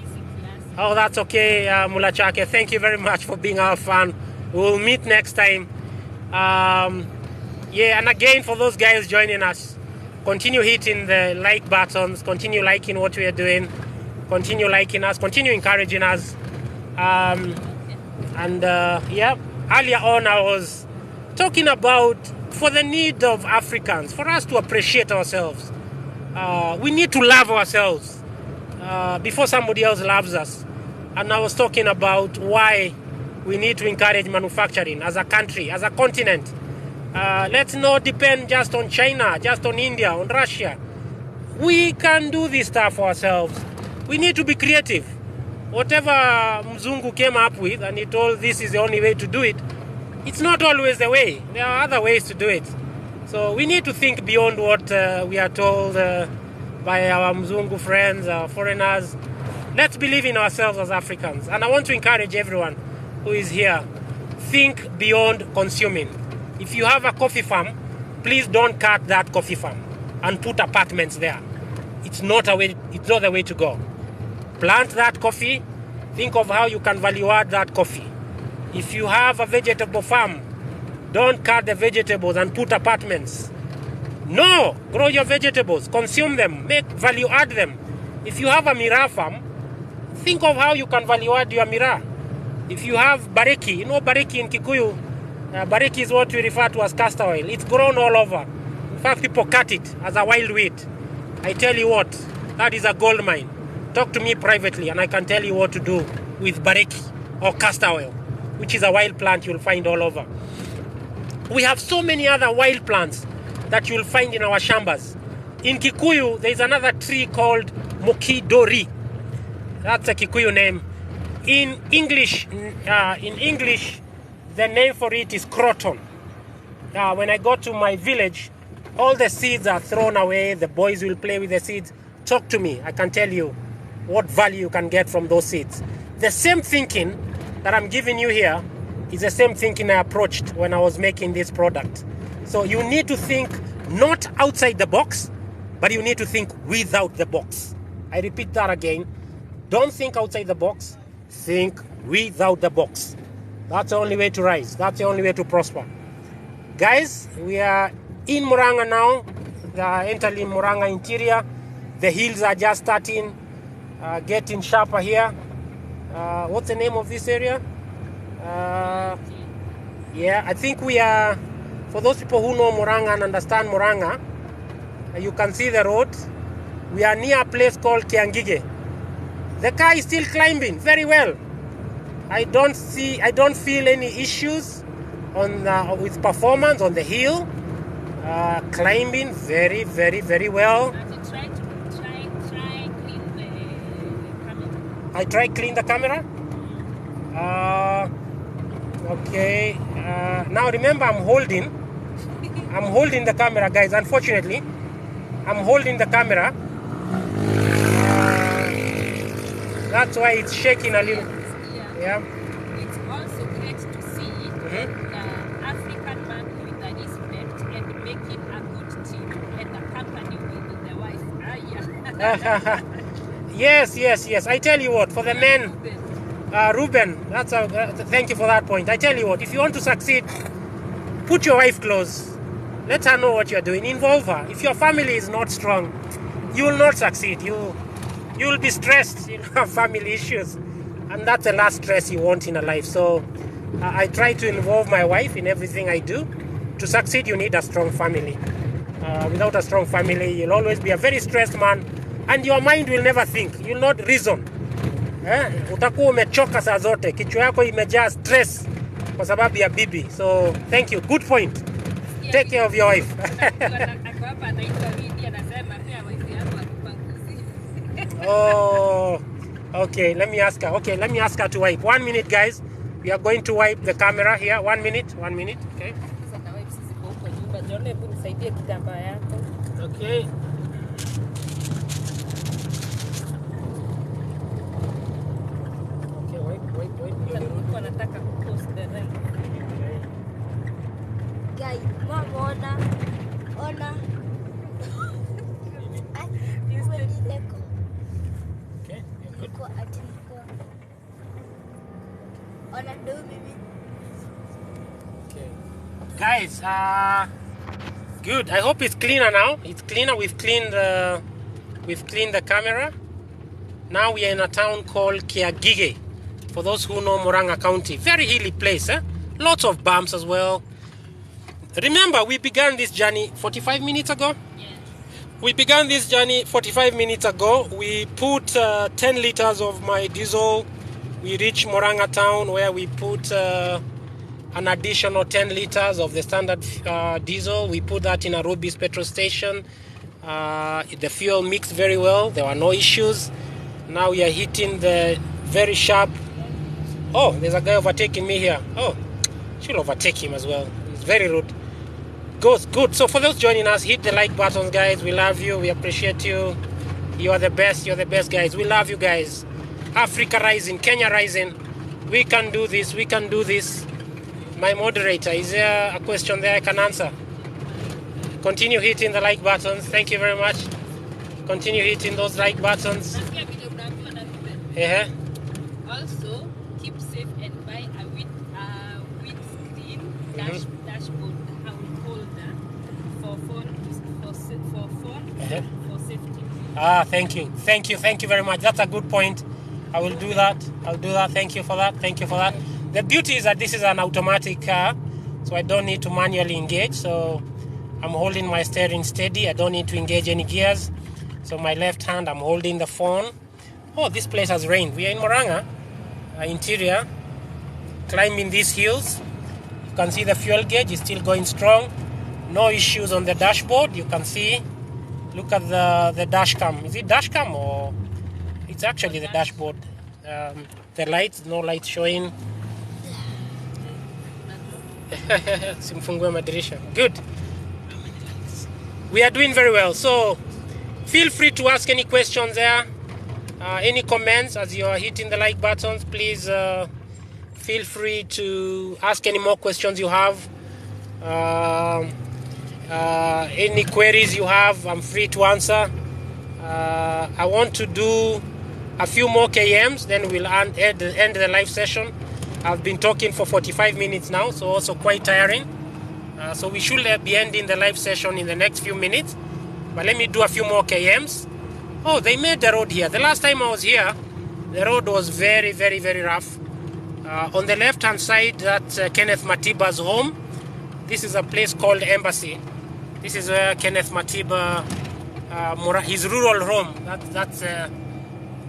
Oh, that's okay, Mulachake. Thank you very much for being our fan. We'll meet next time. Yeah, and again, for those guys joining us, continue hitting the like buttons, continue liking what we are doing, continue liking us, continue encouraging us. Yeah, earlier on I was talking about for the need of Africans, for us to appreciate ourselves. We need to love ourselves before somebody else loves us. And I was talking about why we need to encourage manufacturing as a country, as a continent. Let's not depend just on China, just on India, on Russia. We can do this stuff for ourselves. We need to be creative. Whatever Mzungu came up with and he told this is the only way to do it, it's not always the way. There are other ways to do it. So we need to think beyond what we are told by our Mzungu friends, our foreigners. Let's believe in ourselves as Africans. And I want to encourage everyone who is here, think beyond consuming. If you have a coffee farm, please don't cut that coffee farm and put apartments there. It's not the way to go. Plant that coffee, think of how you can value add that coffee. If you have a vegetable farm, don't cut the vegetables and put apartments. No, grow your vegetables, consume them, make value add them. If you have a miraa farm, think of how you can value add your miraa. If you have bareki, you know bareki in Kikuyu, bareki is what we refer to as castor oil. It's grown all over. In fact, people cut it as a wild weed. I tell you what, that is a gold mine. Talk to me privately and I can tell you what to do with bareki or castor oil, which is a wild plant you'll find all over. We have so many other wild plants that you'll find in our shambas. In Kikuyu, there's another tree called Mokidori. That's a Kikuyu name. In English, the name for it is croton. When I go to my village, all the seeds are thrown away. The boys will play with the seeds. Talk to me. I can tell you what value you can get from those seeds. The same thinking that I'm giving you here is the same thinking I approached when I was making this product. So you need to think not outside the box, but you need to think without the box. I repeat that again. Don't think outside the box. Think without the box. That's the only way to rise. That's the only way to prosper. Guys, we are in Murang'a now. entering Murang'a interior. The hills are just starting, getting sharper here. What's the name of this area? Yeah, I think we are, for those people who know Murang'a and understand Murang'a, you can see the road. We are near a place called Kiangige. The car is still climbing very well. I don't feel any issues on with performance on the hill. Climbing very, very, very well. Try clean the camera. I try clean the camera. Okay. Now remember, I'm holding the camera, guys. Unfortunately, I'm holding the camera. That's why it's shaking a little. Yeah. It's also great to see the African man with the respect and making a good team and the company with the wife. Yes. I tell you what, for the men, Ruben, thank you for that point. I tell you what, if you want to succeed, put your wife close. Let her know what you're doing. Involve her. If your family is not strong, you will not succeed. You will be stressed. You'll have family issues. And that's the last stress you want in a life. So I try to involve my wife in everything I do. To succeed, you need a strong family. Without a strong family, you'll always be a very stressed man. And your mind will never think. You'll not reason. Utakuwa umechoka saa zote. Kichwa yako imejaa stress kwa sababu ya bibi. So thank you. Good point. Take care of your wife. Oh, okay. Let me ask her. Okay, let me ask her to wipe. 1 minute, guys. We are going to wipe the camera here. 1 minute. 1 minute. Okay. Okay. Okay, wipe. Guys, mama ona. Okay, good. Okay. Guys, good. I hope it's cleaner now. It's cleaner. We've cleaned the camera. Now we are in a town called Kiagige. For those who know Murang'a County, very hilly place. Lots of bumps as well. Remember, we began this journey 45 minutes ago. We began this journey 45 minutes ago. We put 10 liters of my diesel. We reached Murang'a town where we put an additional 10 liters of the standard diesel. We put that in a Ruby's petrol station. The fuel mixed very well. There were no issues. Now we are hitting the very sharp. Oh, there's a guy overtaking me here. Oh, she'll overtake him as well. It's very rude. Good. So for those joining us, hit the like buttons, guys. We love you. We appreciate you. You are the best. You're the best, guys. We love you, guys. Africa rising, Kenya rising. We can do this. We can do this. My moderator, is there a question there I can answer? Continue hitting the like buttons. Thank you very much. Continue hitting those like buttons. Also, keep safe and buy a windscreen dashboard holder for safety. Thank you very much. That's a good point. I will do that. Thank you for that. The beauty is that this is an automatic car, so I don't need to manually engage. So I'm holding my steering steady. I don't need to engage any gears. So my left hand, I'm holding the phone. Oh, this place has rained. We are in Murang'a interior, climbing these hills. You can see the fuel gauge is still going strong. No issues on the dashboard. You can see. Look at the dash cam. Is it dash cam or it's actually the dashboard? The lights, no lights showing. Good. We are doing very well. So feel free to ask any questions there. Any comments as you are hitting the like buttons, please feel free to ask any more questions you have. Any queries you have, I'm free to answer. I want to do a few more KMs, then we'll end the live session. I've been talking for 45 minutes now, so also quite tiring. So we should be ending the live session in the next few minutes. But let me do a few more kms. Oh, they made the road here. The last time I was here, the road was very, very, very rough. On the left-hand side, that's Kenneth Matiba's home. This is a place called Embassy. This is where Kenneth Matiba, his rural home. That's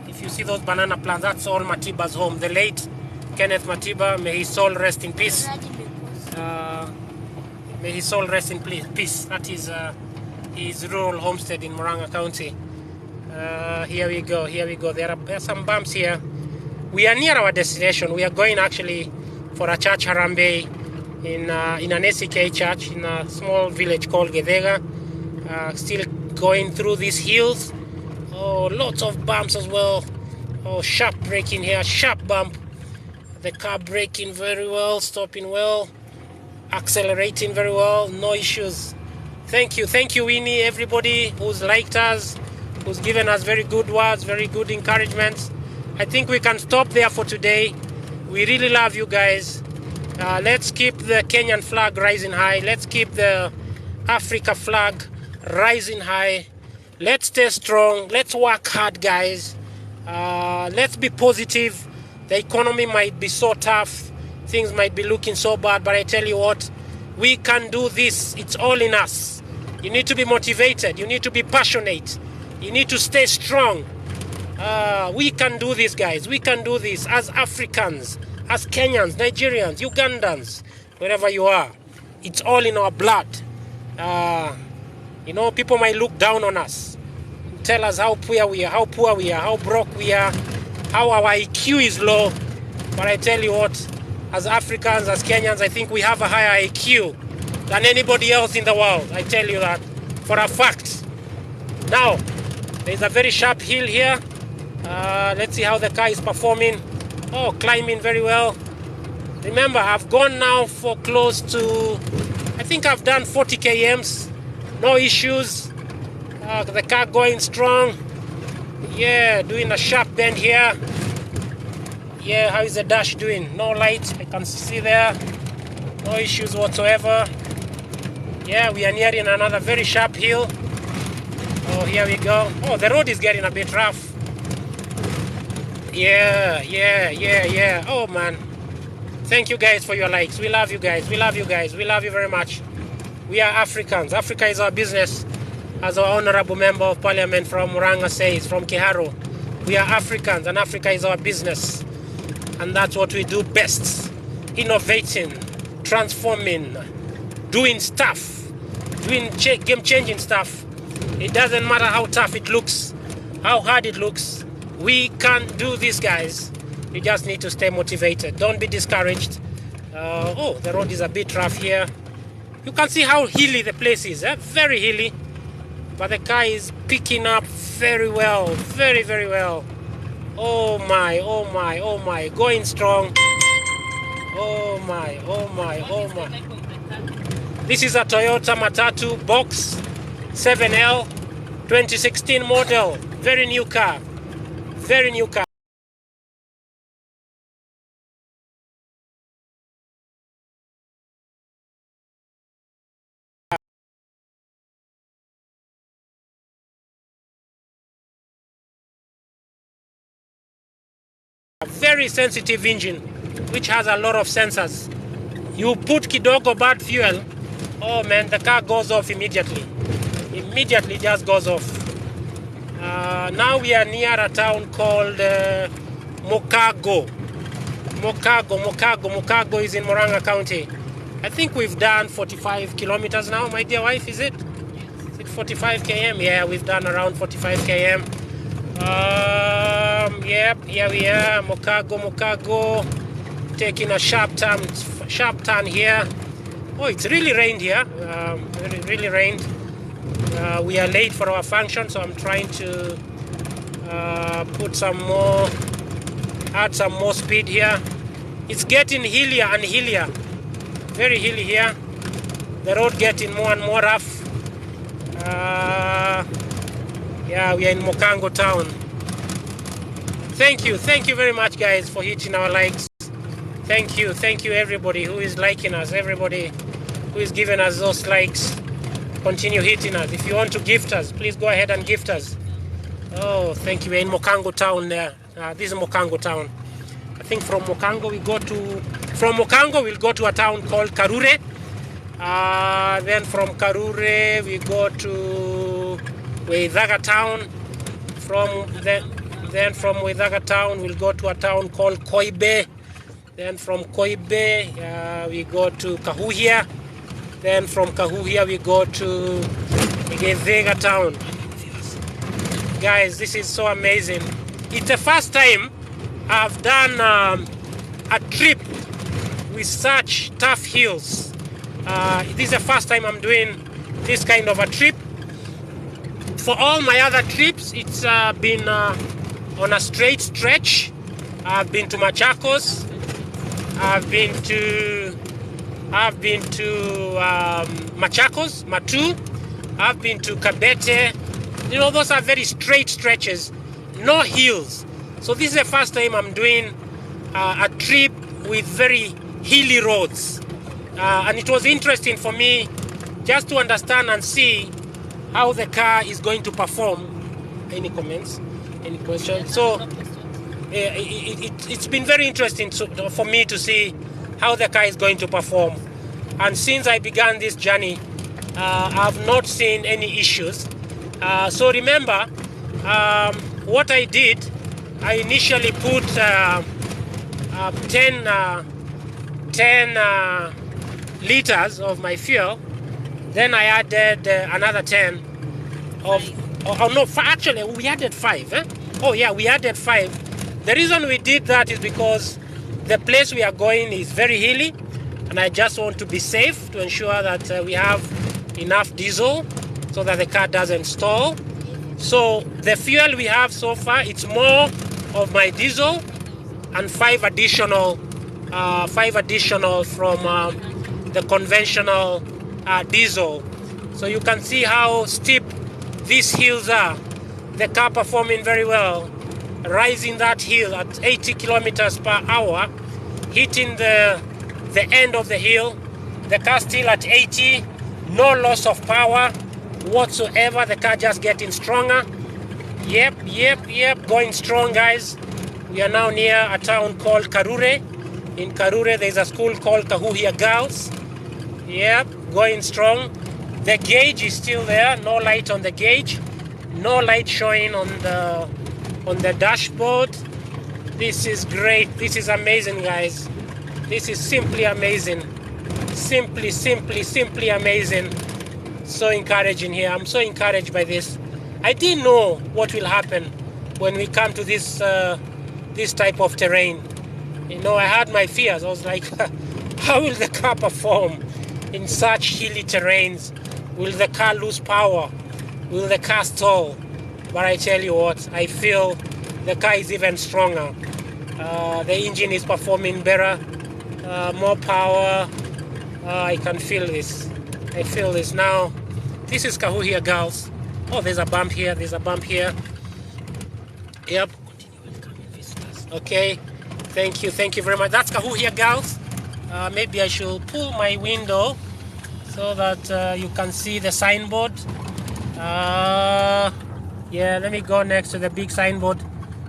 if you see those banana plants, that's all Matiba's home. The late Kenneth Matiba, may his soul rest in peace. May his soul rest in peace. That is his rural homestead in Murang'a County. Here we go, here we go. There are some bumps here. We are near our destination. We are going actually for a church Harambee in an SEK church in a small village called Gedega. Still going through these hills. Oh, lots of bumps as well. Oh, sharp braking here, sharp bump. The car braking very well, stopping well, accelerating very well, no issues. Thank you Winnie, everybody who's liked us, who's given us very good words, very good encouragement. I think we can stop there for today. We really love you guys. Let's keep the Kenyan flag rising high. Let's keep the Africa flag rising high. Let's stay strong. Let's work hard, guys. Let's be positive. The economy might be so tough. Things might be looking so bad, but I tell you what, we can do this. It's all in us. You need to be motivated. You need to be passionate. You need to stay strong. We can do this, guys. We can do this as Africans, as Kenyans, Nigerians, Ugandans, wherever you are. It's all in our blood. You know, people might look down on us, tell us how poor we are, how broke we are, how our IQ is low. But I tell you what, as Africans, as Kenyans, I think we have a higher IQ than anybody else in the world. I tell you that for a fact. Now, there's a very sharp hill here. Let's see how the car is performing. Oh, climbing very well. Remember, I've gone now for close to, I think I've done 40 kms. No issues. The car going strong. Yeah, doing a sharp bend here. Yeah, how is the dash doing? No light, I can see there. No issues whatsoever. Yeah, we are nearing another very sharp hill. Oh, here we go. Oh, the road is getting a bit rough. Yeah. Oh, man. Thank you guys for your likes. We love you guys. We love you guys. We love you very much. We are Africans. Africa is our business. As our Honorable Member of Parliament from Murang'a says, from Kiharu, we are Africans and Africa is our business. And that's what we do best. Innovating, transforming, doing stuff, doing game-changing stuff. It doesn't matter how tough it looks, how hard it looks. We can do this, guys. You just need to stay motivated. Don't be discouraged. Oh, the road is a bit rough here. You can see how hilly the place is, very hilly. But the car is picking up very well, very, very well. Oh my, going strong. Oh my. This is a Toyota Matatu Box 7L 2016 model. Very new car. Very new car. A very sensitive engine, which has a lot of sensors. You put kidogo bad fuel, oh man, the car goes off immediately. Immediately just goes off. Now we are near a town called Mokago. Mokago is in Murang'a County. I think we've done 45 kilometers now, my dear wife, is it? Is it 45 km? Yeah, we've done around 45 km. Yep, here we are, Mokago, taking a sharp turn here. Oh, it's really rained here, really rained. We are late for our function, so I'm trying to add some more speed here. It's getting hillier and hillier, very hilly here. The road getting more and more rough. Yeah, we are in Mokango town. Thank you very much, guys, for hitting our likes. Thank you everybody who is liking us, everybody who is giving us those likes. Continue hitting us. If you want to gift us, please go ahead and gift us. Oh, thank you. We're in Mokango town there. This is Mokango town. I think from Mokango we'll go to a town called Karure. Then from Karure we go to Waithaga town. Then from Waithaga town we'll go to a town called Koibe. Then from Koibe we go to Kahuhia. Then from Kahuhia we go to Gethega town. Guys, this is so amazing. It's the first time I've done a trip with such tough hills. This is the first time I'm doing this kind of a trip. For all my other trips, it's been on a straight stretch. I've been to Machakos. I've been to Machakos, Matu. I've been to Kabete. You know, those are very straight stretches, no hills. So this is the first time I'm doing a trip with very hilly roads. And it was interesting for me just to understand and see how the car is going to perform. Any comments? Any questions? So it's been very interesting for me to see how the car is going to perform. And since I began this journey, I've not seen any issues. So remember, what I did, I initially put 10 liters of my fuel. Then I added another 10 of, actually we added 5. Oh yeah, we added 5. The reason we did that is because the place we are going is very hilly, and I just want to be safe to ensure that we have enough diesel so that the car doesn't stall. So the fuel we have so far, it's more of my diesel and 5 additional from the conventional diesel. So you can see how steep these hills are. The car performing very well, rising that hill at 80 kilometers per hour, hitting the end of the hill. The car still at 80, no loss of power whatsoever. The car just getting stronger. Yep, going strong, guys. We are now near a town called Karure. In Karure there's a school called Kahuhia Girls. Yep, going strong. The gauge is still there, no light on the gauge, no light showing on the dashboard. This is great. This is amazing, guys. This is simply amazing. Simply amazing. So encouraging here. I'm so encouraged by this. I didn't know what will happen when we come to this type of terrain. You know, I had my fears. I was like, how will the car perform in such hilly terrains? Will the car lose power? Will the car stall? But I tell you what, I feel the car is even stronger. The engine is performing better, more power. I can feel this. I feel this now. This is Kahuhia Girls. Oh, there's a bump here. There's a bump here. Yep. Continue welcoming visitors. Okay. Thank you. Thank you very much. That's Kahuhia Girls. Maybe I should pull my window so that you can see the signboard. Yeah, let me go next to the big signboard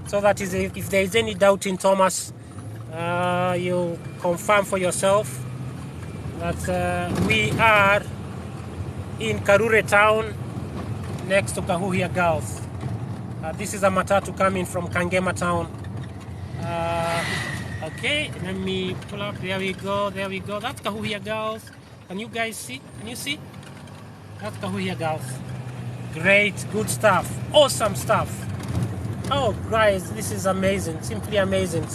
so that if there is any doubt in Thomas, you confirm for yourself that we are in Karure town next to Kahuhia Girls. This is a matatu coming from Kangema town. Okay, let me pull up. There we go. That's Kahuhia Girls. Can you guys see? Can you see? That's Kahuhia Girls. Great, good stuff, awesome stuff. Oh guys, this is amazing, simply amazing.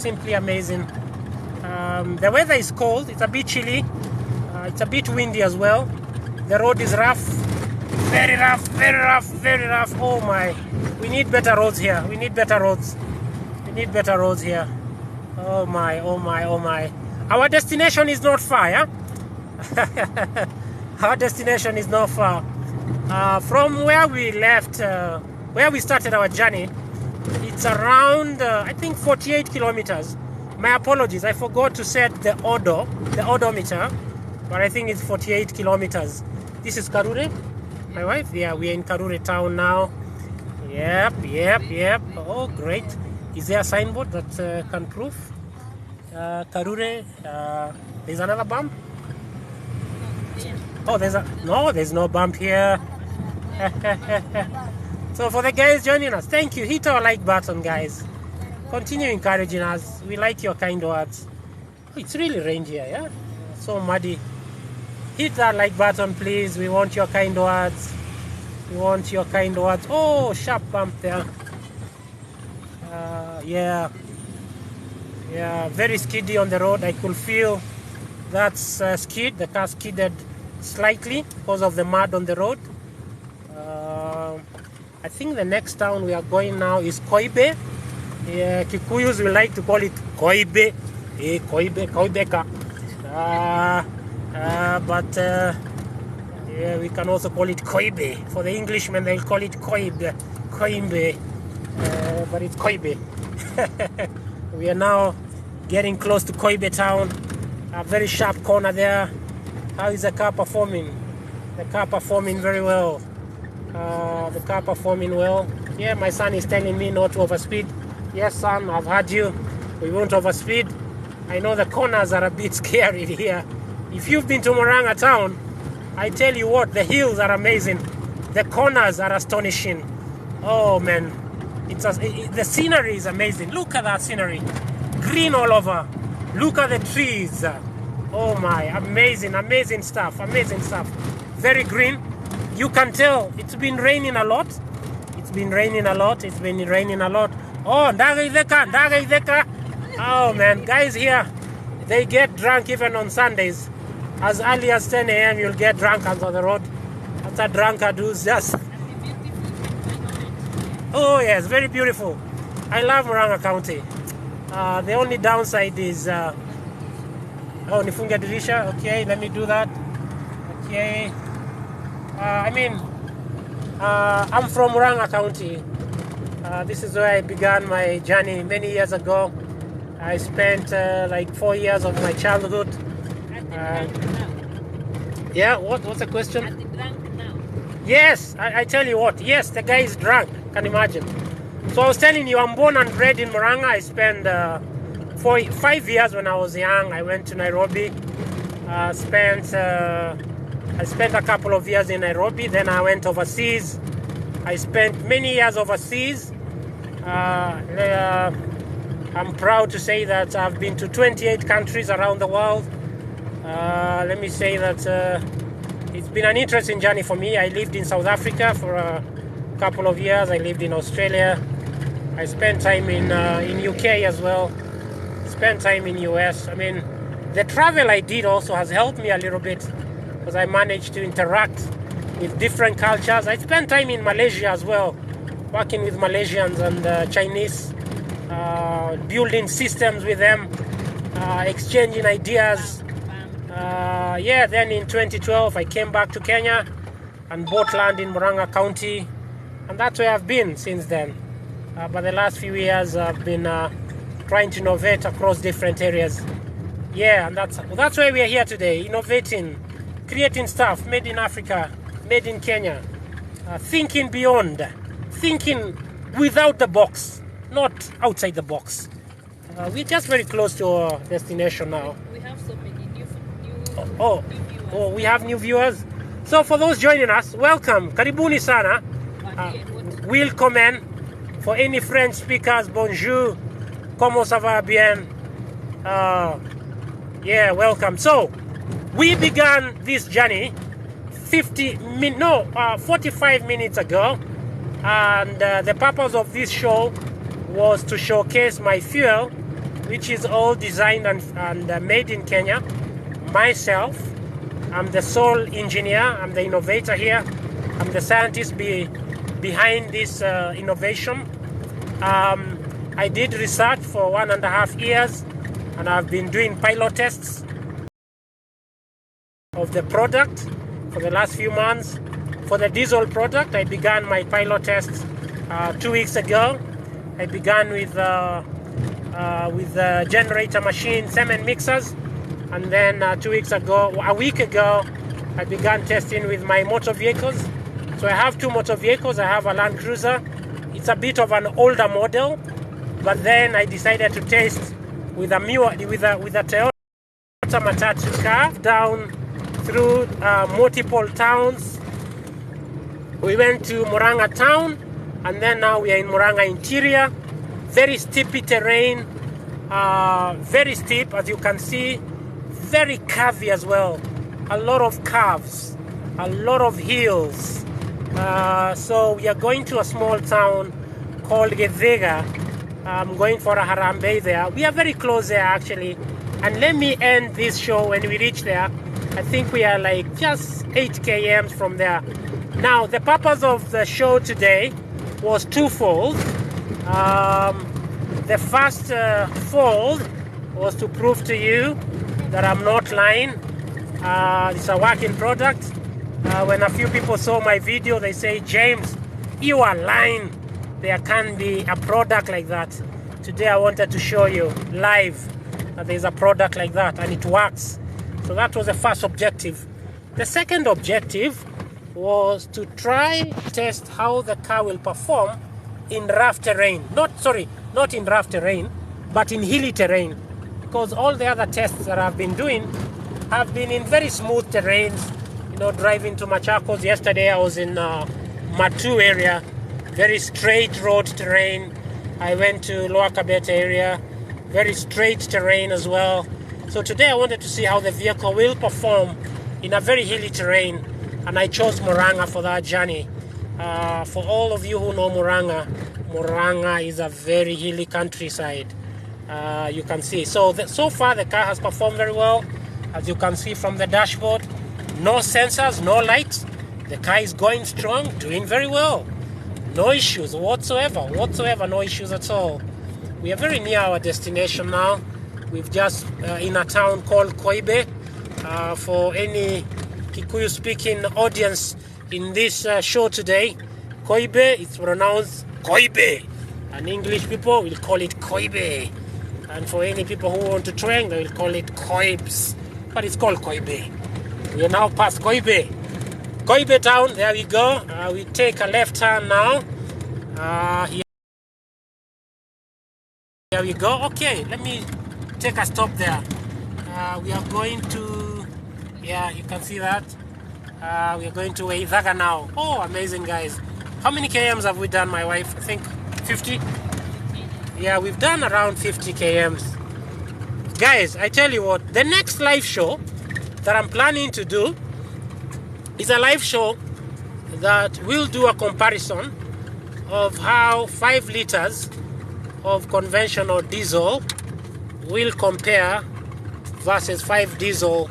The weather is cold, it's a bit chilly, it's a bit windy as well. The road is rough, very rough. Oh my, we need better roads here. We need better roads here. Oh my. Our destination is not far, yeah? Our destination is not far. From where we left, where we started our journey, it's around, I think 48 kilometers. My apologies, I forgot to set the odometer, but I think it's 48 kilometers. This is Karure. My wife? Yeah, we're in Karure town now. Yep. Oh, great. Is there a signboard that can prove? Karure, there's another bump? Oh, there's no bump here. So for the guys joining us, thank you. Hit our like button, guys. Continue encouraging us. We like your kind words. Oh, it's really rained here, yeah? So muddy. Hit that like button, please. We want your kind words. We want your kind words. Oh, sharp bump there. Yeah, very skiddy on the road. I could feel that's skid. The car skidded slightly because of the mud on the road. I think the next town we are going now is Koibe. Yeah, Kikuyus will like to call it Koibe. Koibeka. But yeah, we can also call it Koibe. For the Englishmen, they'll call it Koibe. But it's Koibe. We are now getting close to Koibe town. A very sharp corner there. How is the car performing? The car performing very well. The car performing well. Yeah, my son is telling me not to overspeed. Yes, son, I've heard you. We won't overspeed. I know the corners are a bit scary here. If you've been to Murang'a town, I tell you what, the hills are amazing. The corners are astonishing. Oh man, the scenery is amazing. Look at that scenery. Green all over. Look at the trees. Oh my, amazing stuff. Very green. You can tell it's been raining a lot. Oh, Ndaga. Oh man, guys here, they get drunk even on Sundays. As early as 10 a.m. you'll get drunk on the road. That's a drunkard who's just... Oh yes, very beautiful. I love Murang'a County. The only downside is... Oh, nifunge dirisha. Okay, let me do that. Okay. I'm from Murang'a County. This is where I began my journey many years ago. I spent like 4 years of my childhood. Yeah, what's the question? Are they drunk now? Yes, I tell you what. Yes, the guy is drunk. Can imagine. So I was telling you, I'm born and bred in Murang'a. I spent 5 years when I was young. I went to Nairobi. I spent a couple of years in Nairobi. Then I went overseas. I spent many years overseas. I'm proud to say that I've been to 28 countries around the world. Let me say that it's been an interesting journey for me. I lived in South Africa for a couple of years. I lived in Australia. I spent time in UK as well. Spent time in US. I mean, the travel I did also has helped me a little bit because I managed to interact with different cultures. I spent time in Malaysia as well, working with Malaysians and Chinese, building systems with them, exchanging ideas. Then in 2012 I came back to Kenya and bought land in Murang'a County, and that's where I've been since then. But the last few years I've been trying to innovate across different areas. Yeah, and that's why we are here today, innovating, creating stuff made in Africa, made in Kenya, thinking beyond, thinking without the box, not outside the box. We're just very close to our destination now. We have so many new Oh, we have new viewers. So for those joining us, welcome. Karibuni sana. Willkommen. For any French speakers, bonjour. Comment ça va bien? Yeah, welcome. So we began this journey 45 minutes ago, and the purpose of this show was to showcase my fuel, which is all designed and made in Kenya. Myself, I'm the sole engineer, I'm the innovator here, I'm the scientist behind this innovation. I did research for 1.5 years, and I've been doing pilot tests of the product for the last few months. For the diesel product, I began my pilot tests 2 weeks ago. I began with the generator machine, cement mixers, and then a week ago, I began testing with my motor vehicles. So I have two motor vehicles. I have a Land Cruiser. It's a bit of an older model, but then I decided to test with a Toyota Matatu car down through multiple towns. We went to Murang'a town, and then now we are in Murang'a interior. Very steepy terrain, very steep as you can see, very curvy as well. A lot of curves, a lot of hills. So we are going to a small town called Gethega. I'm going for a Harambe there. We are very close there actually. And let me end this show when we reach there. I think we are like just 8 km from there. Now, the purpose of the show today was twofold. The first fold was to prove to you that I'm not lying. It's a working product. When a few people saw my video, they say, James, you are lying. There can't be a product like that. Today I wanted to show you live that there's a product like that and it works. So that was the first objective. The second objective was to test how the car will perform in rough terrain. Not in rough terrain, but in hilly terrain. Because all the other tests that I've been doing have been in very smooth terrains. You know, driving to Machakos yesterday, I was in Matu area, very straight road terrain. I went to Lower Kabete area, very straight terrain as well. So today I wanted to see how the vehicle will perform in a very hilly terrain, and I chose Murang'a for that journey. For all of you who know Murang'a is a very hilly countryside. You can see. So far the car has performed very well. As you can see from the dashboard, no sensors, no lights. The car is going strong, doing very well. No issues whatsoever, no issues at all. We are very near our destination now. We've just in a town called Koibe. For any Kikuyu speaking audience in this show today, Koibe, it's pronounced Koibe. And English people will call it Koibe. And for any people who want to twang, they will call it Koibs. But it's called Koibe. We are now past Koibe. Koibe town, there we go. We take a left turn now. Here we go. Okay, let me take a stop there. We are going to, yeah, you can see that. We are going to Waithaga now. Oh, amazing, guys. How many kms have we done, my wife? I think 50? Yeah, we've done around 50 kms. Guys, I tell you what, the next live show that I'm planning to do is a live show that will do a comparison of how 5 liters of conventional diesel will compare versus 5 diesel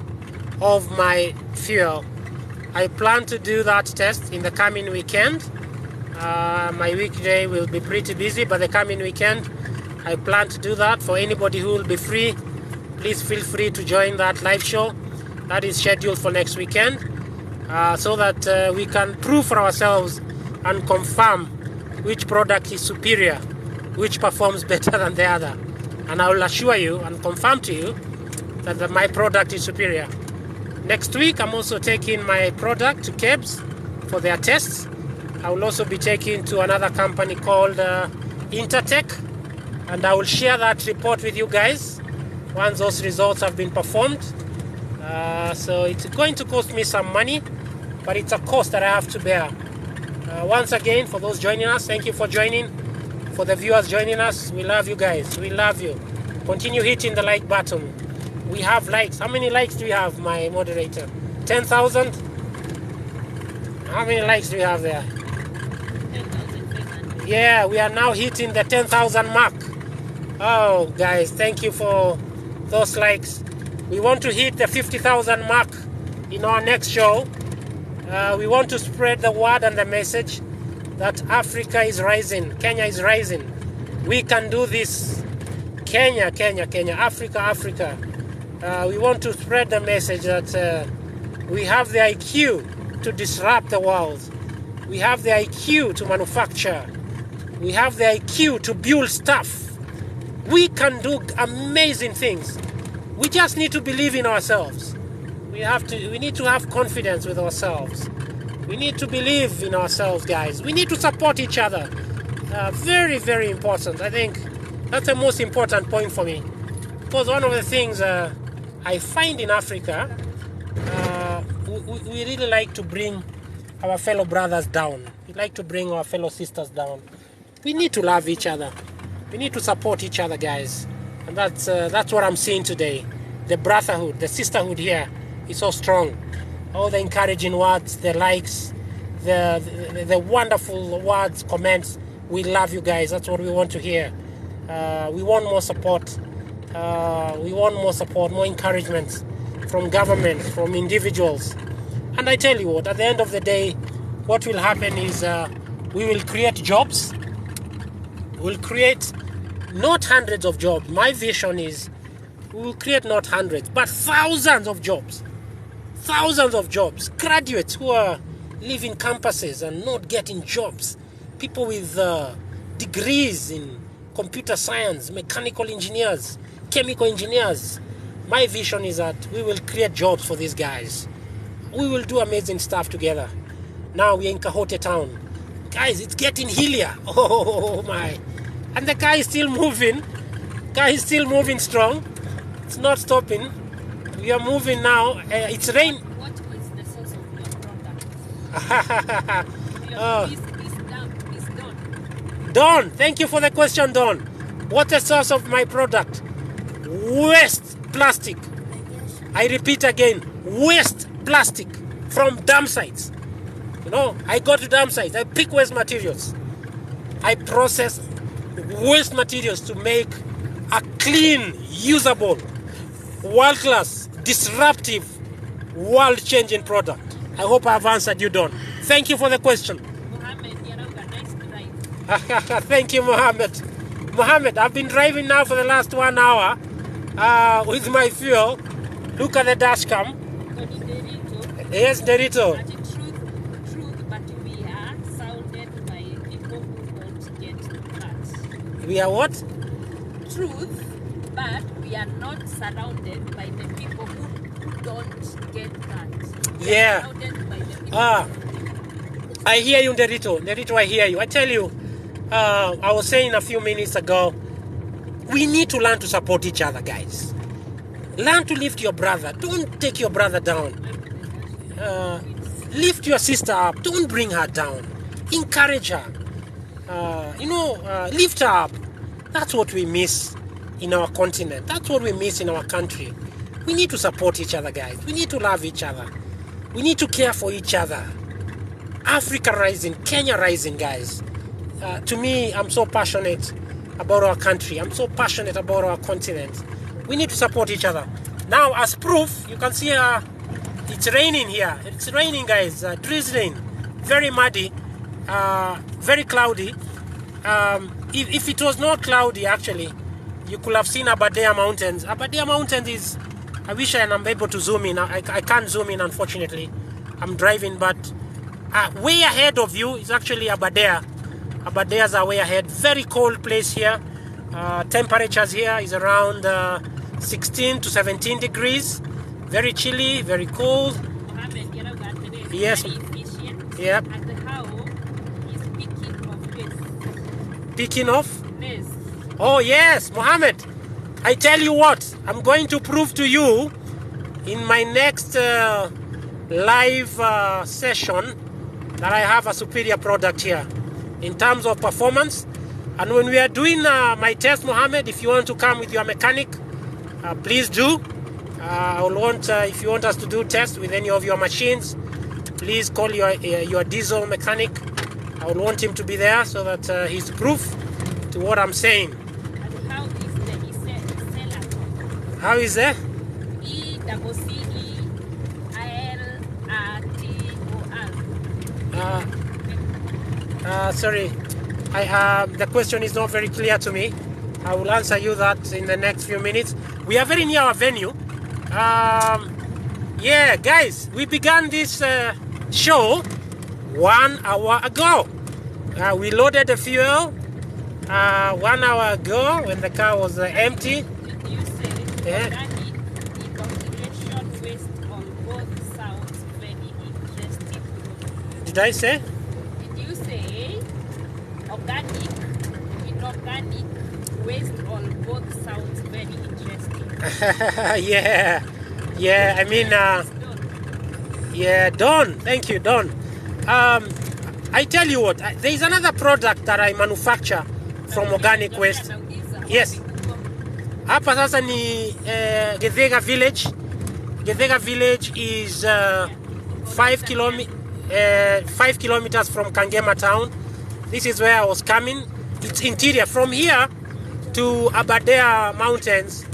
of my fuel. I plan to do that test in the coming weekend. My weekday will be pretty busy, but the coming weekend I plan to do that. For anybody who will be free, please feel free to join that live show that is scheduled for next weekend, so that we can prove for ourselves and confirm which product is superior, which performs better than the other. And I will assure you and confirm to you that my product is superior. Next week, I'm also taking my product to KEBS for their tests. I will also be taking to another company called Intertech, and I will share that report with you guys once those results have been performed. So it's going to cost me some money, but it's a cost that I have to bear. Once again, for those joining us, thank you for joining. For the viewers joining us, we love you guys. We love you. Continue hitting the like button. We have likes. How many likes do we have, my moderator? 10,000? How many likes do we have there? 10,500. Yeah, we are now hitting the 10,000 mark. Oh, guys, thank you for those likes. We want to hit the 50,000 mark in our next show. We want to spread the word and the message that Africa is rising, Kenya is rising. We can do this. Kenya, Africa. We want to spread the message that we have the IQ to disrupt the world. We have the IQ to manufacture. We have the IQ to build stuff. We can do amazing things. We just need to believe in ourselves. We need to have confidence with ourselves. We need to believe in ourselves, guys. We need to support each other. Very, very important. I think that's the most important point for me. Because one of the things I find in Africa, we really like to bring our fellow brothers down. We like to bring our fellow sisters down. We need to love each other. We need to support each other, guys. And that's what I'm seeing today. The brotherhood, the sisterhood here is so strong. All the encouraging words, the likes, the wonderful words, comments. We love you guys. That's what we want to hear. We want more support. We want more support, more encouragement from government, from individuals. And I tell you what, at the end of the day, what will happen is we will create jobs. We'll create not hundreds of jobs. My vision is we will create not hundreds, but thousands of jobs. Thousands of jobs. Graduates who are leaving campuses and not getting jobs. People with degrees in computer science, mechanical engineers, chemical engineers. My vision is that we will create jobs for these guys. We will do amazing stuff together. Now we're in Kahote town. Guys, it's getting hillier. Oh my. And the guy is still moving. Guy is still moving strong. It's not stopping. We are moving now. It's rain. What was the source of your product? Please, Don. Don, thank you for the question, Don. What's the source of my product? Waste plastic. I repeat again, waste plastic from dump sites. You know, I go to dump sites, I pick waste materials. I process waste materials to make a clean, usable, world-class, disruptive, world-changing product. I hope I've answered you, Don. Thank you for the question. Mohammed, you're a nice drive. Thank you, Mohammed. Mohammed, I've been driving now for the last 1 hour with my fuel. Look at the dash cam. Yes, Derito. Truth, but we are surrounded by people who don't get that. We are what? Truth, but we are not surrounded by the people who don't get that. We Yeah. are surrounded by the people I hear you, Derito. Derito, I hear you. I tell you, I was saying a few minutes ago, we need to learn to support each other, guys. Learn to lift your brother. Don't take your brother down. Lift your sister up. Don't bring her down. Encourage her. Lift her up. That's what we miss in our continent. That's what we miss in our country. We need to support each other, guys. We need to love each other. We need to care for each other. Africa rising, Kenya rising, guys. To me, I'm so passionate about our country. I'm so passionate about our continent. We need to support each other. Now, as proof, you can see it's raining here. It's raining, guys. Drizzling, very muddy, very cloudy. If it was not cloudy, actually, you could have seen Aberdare Mountains. Aberdare Mountains is, I wish I am able to zoom in. I can't zoom in, unfortunately. I'm driving, but way ahead of you is actually Aberdare. Aberdares are way ahead. Very cold place here. Temperatures here is around 16 to 17 degrees. Very chilly, very cold. Mohammed, you know that today is Yes. very efficient. Yep. And the cow is picking of this. Picking off. This. Oh yes, Mohammed. I tell you what, I'm going to prove to you in my next live session that I have a superior product here in terms of performance. And when we are doing my test, Mohammed, if you want to come with your mechanic, please do. I will want, if you want us to do tests with any of your machines, please call your diesel mechanic. I will want him to be there so that he's proof to what I'm saying. And how is the seller? How is that? Sorry, the question is not very clear to me. I will answer you that in the next few minutes. We are very near our venue. Yeah, guys, we began this show 1 hour ago. We loaded the fuel 1 hour ago when the car was empty. You said Yeah. the population waste on both sounds very interesting. did I say? Did you say organic, inorganic, waste, or both sounds very interesting? Yeah, I mean, yeah, Don, thank you, Don. I tell you what, there is another product that I manufacture from organic waste. Yes. Hapa sasa ni Githega Village. Githega Village is 5 kilometers from Kangema town. This is where I was coming. It's interior. From here to Aberdare Mountains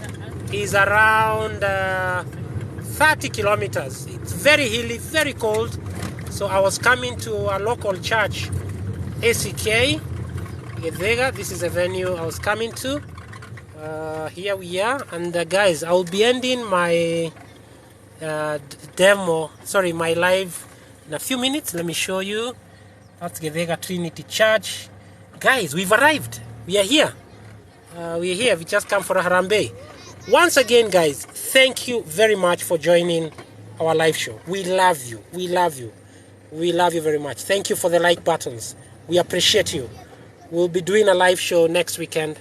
is around 30 kilometers. It's very hilly, very cold. So I was coming to a local church, ACK, Githega. This is a venue I was coming to. Here we are. And guys, I'll be ending my my live in a few minutes. Let me show you. That's Githega Trinity Church. Guys, we've arrived. We are here. We just come for a Harambe. Once again, guys, thank you very much for joining our live show. We love you. We love you. We love you very much. Thank you for the like buttons. We appreciate you. We'll be doing a live show next weekend.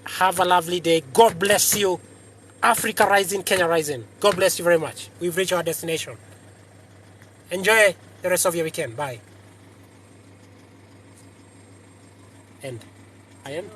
Have a lovely day. God bless you. Africa rising, Kenya rising. God bless you very much. We've reached our destination. Enjoy the rest of your weekend. Bye. End. I am.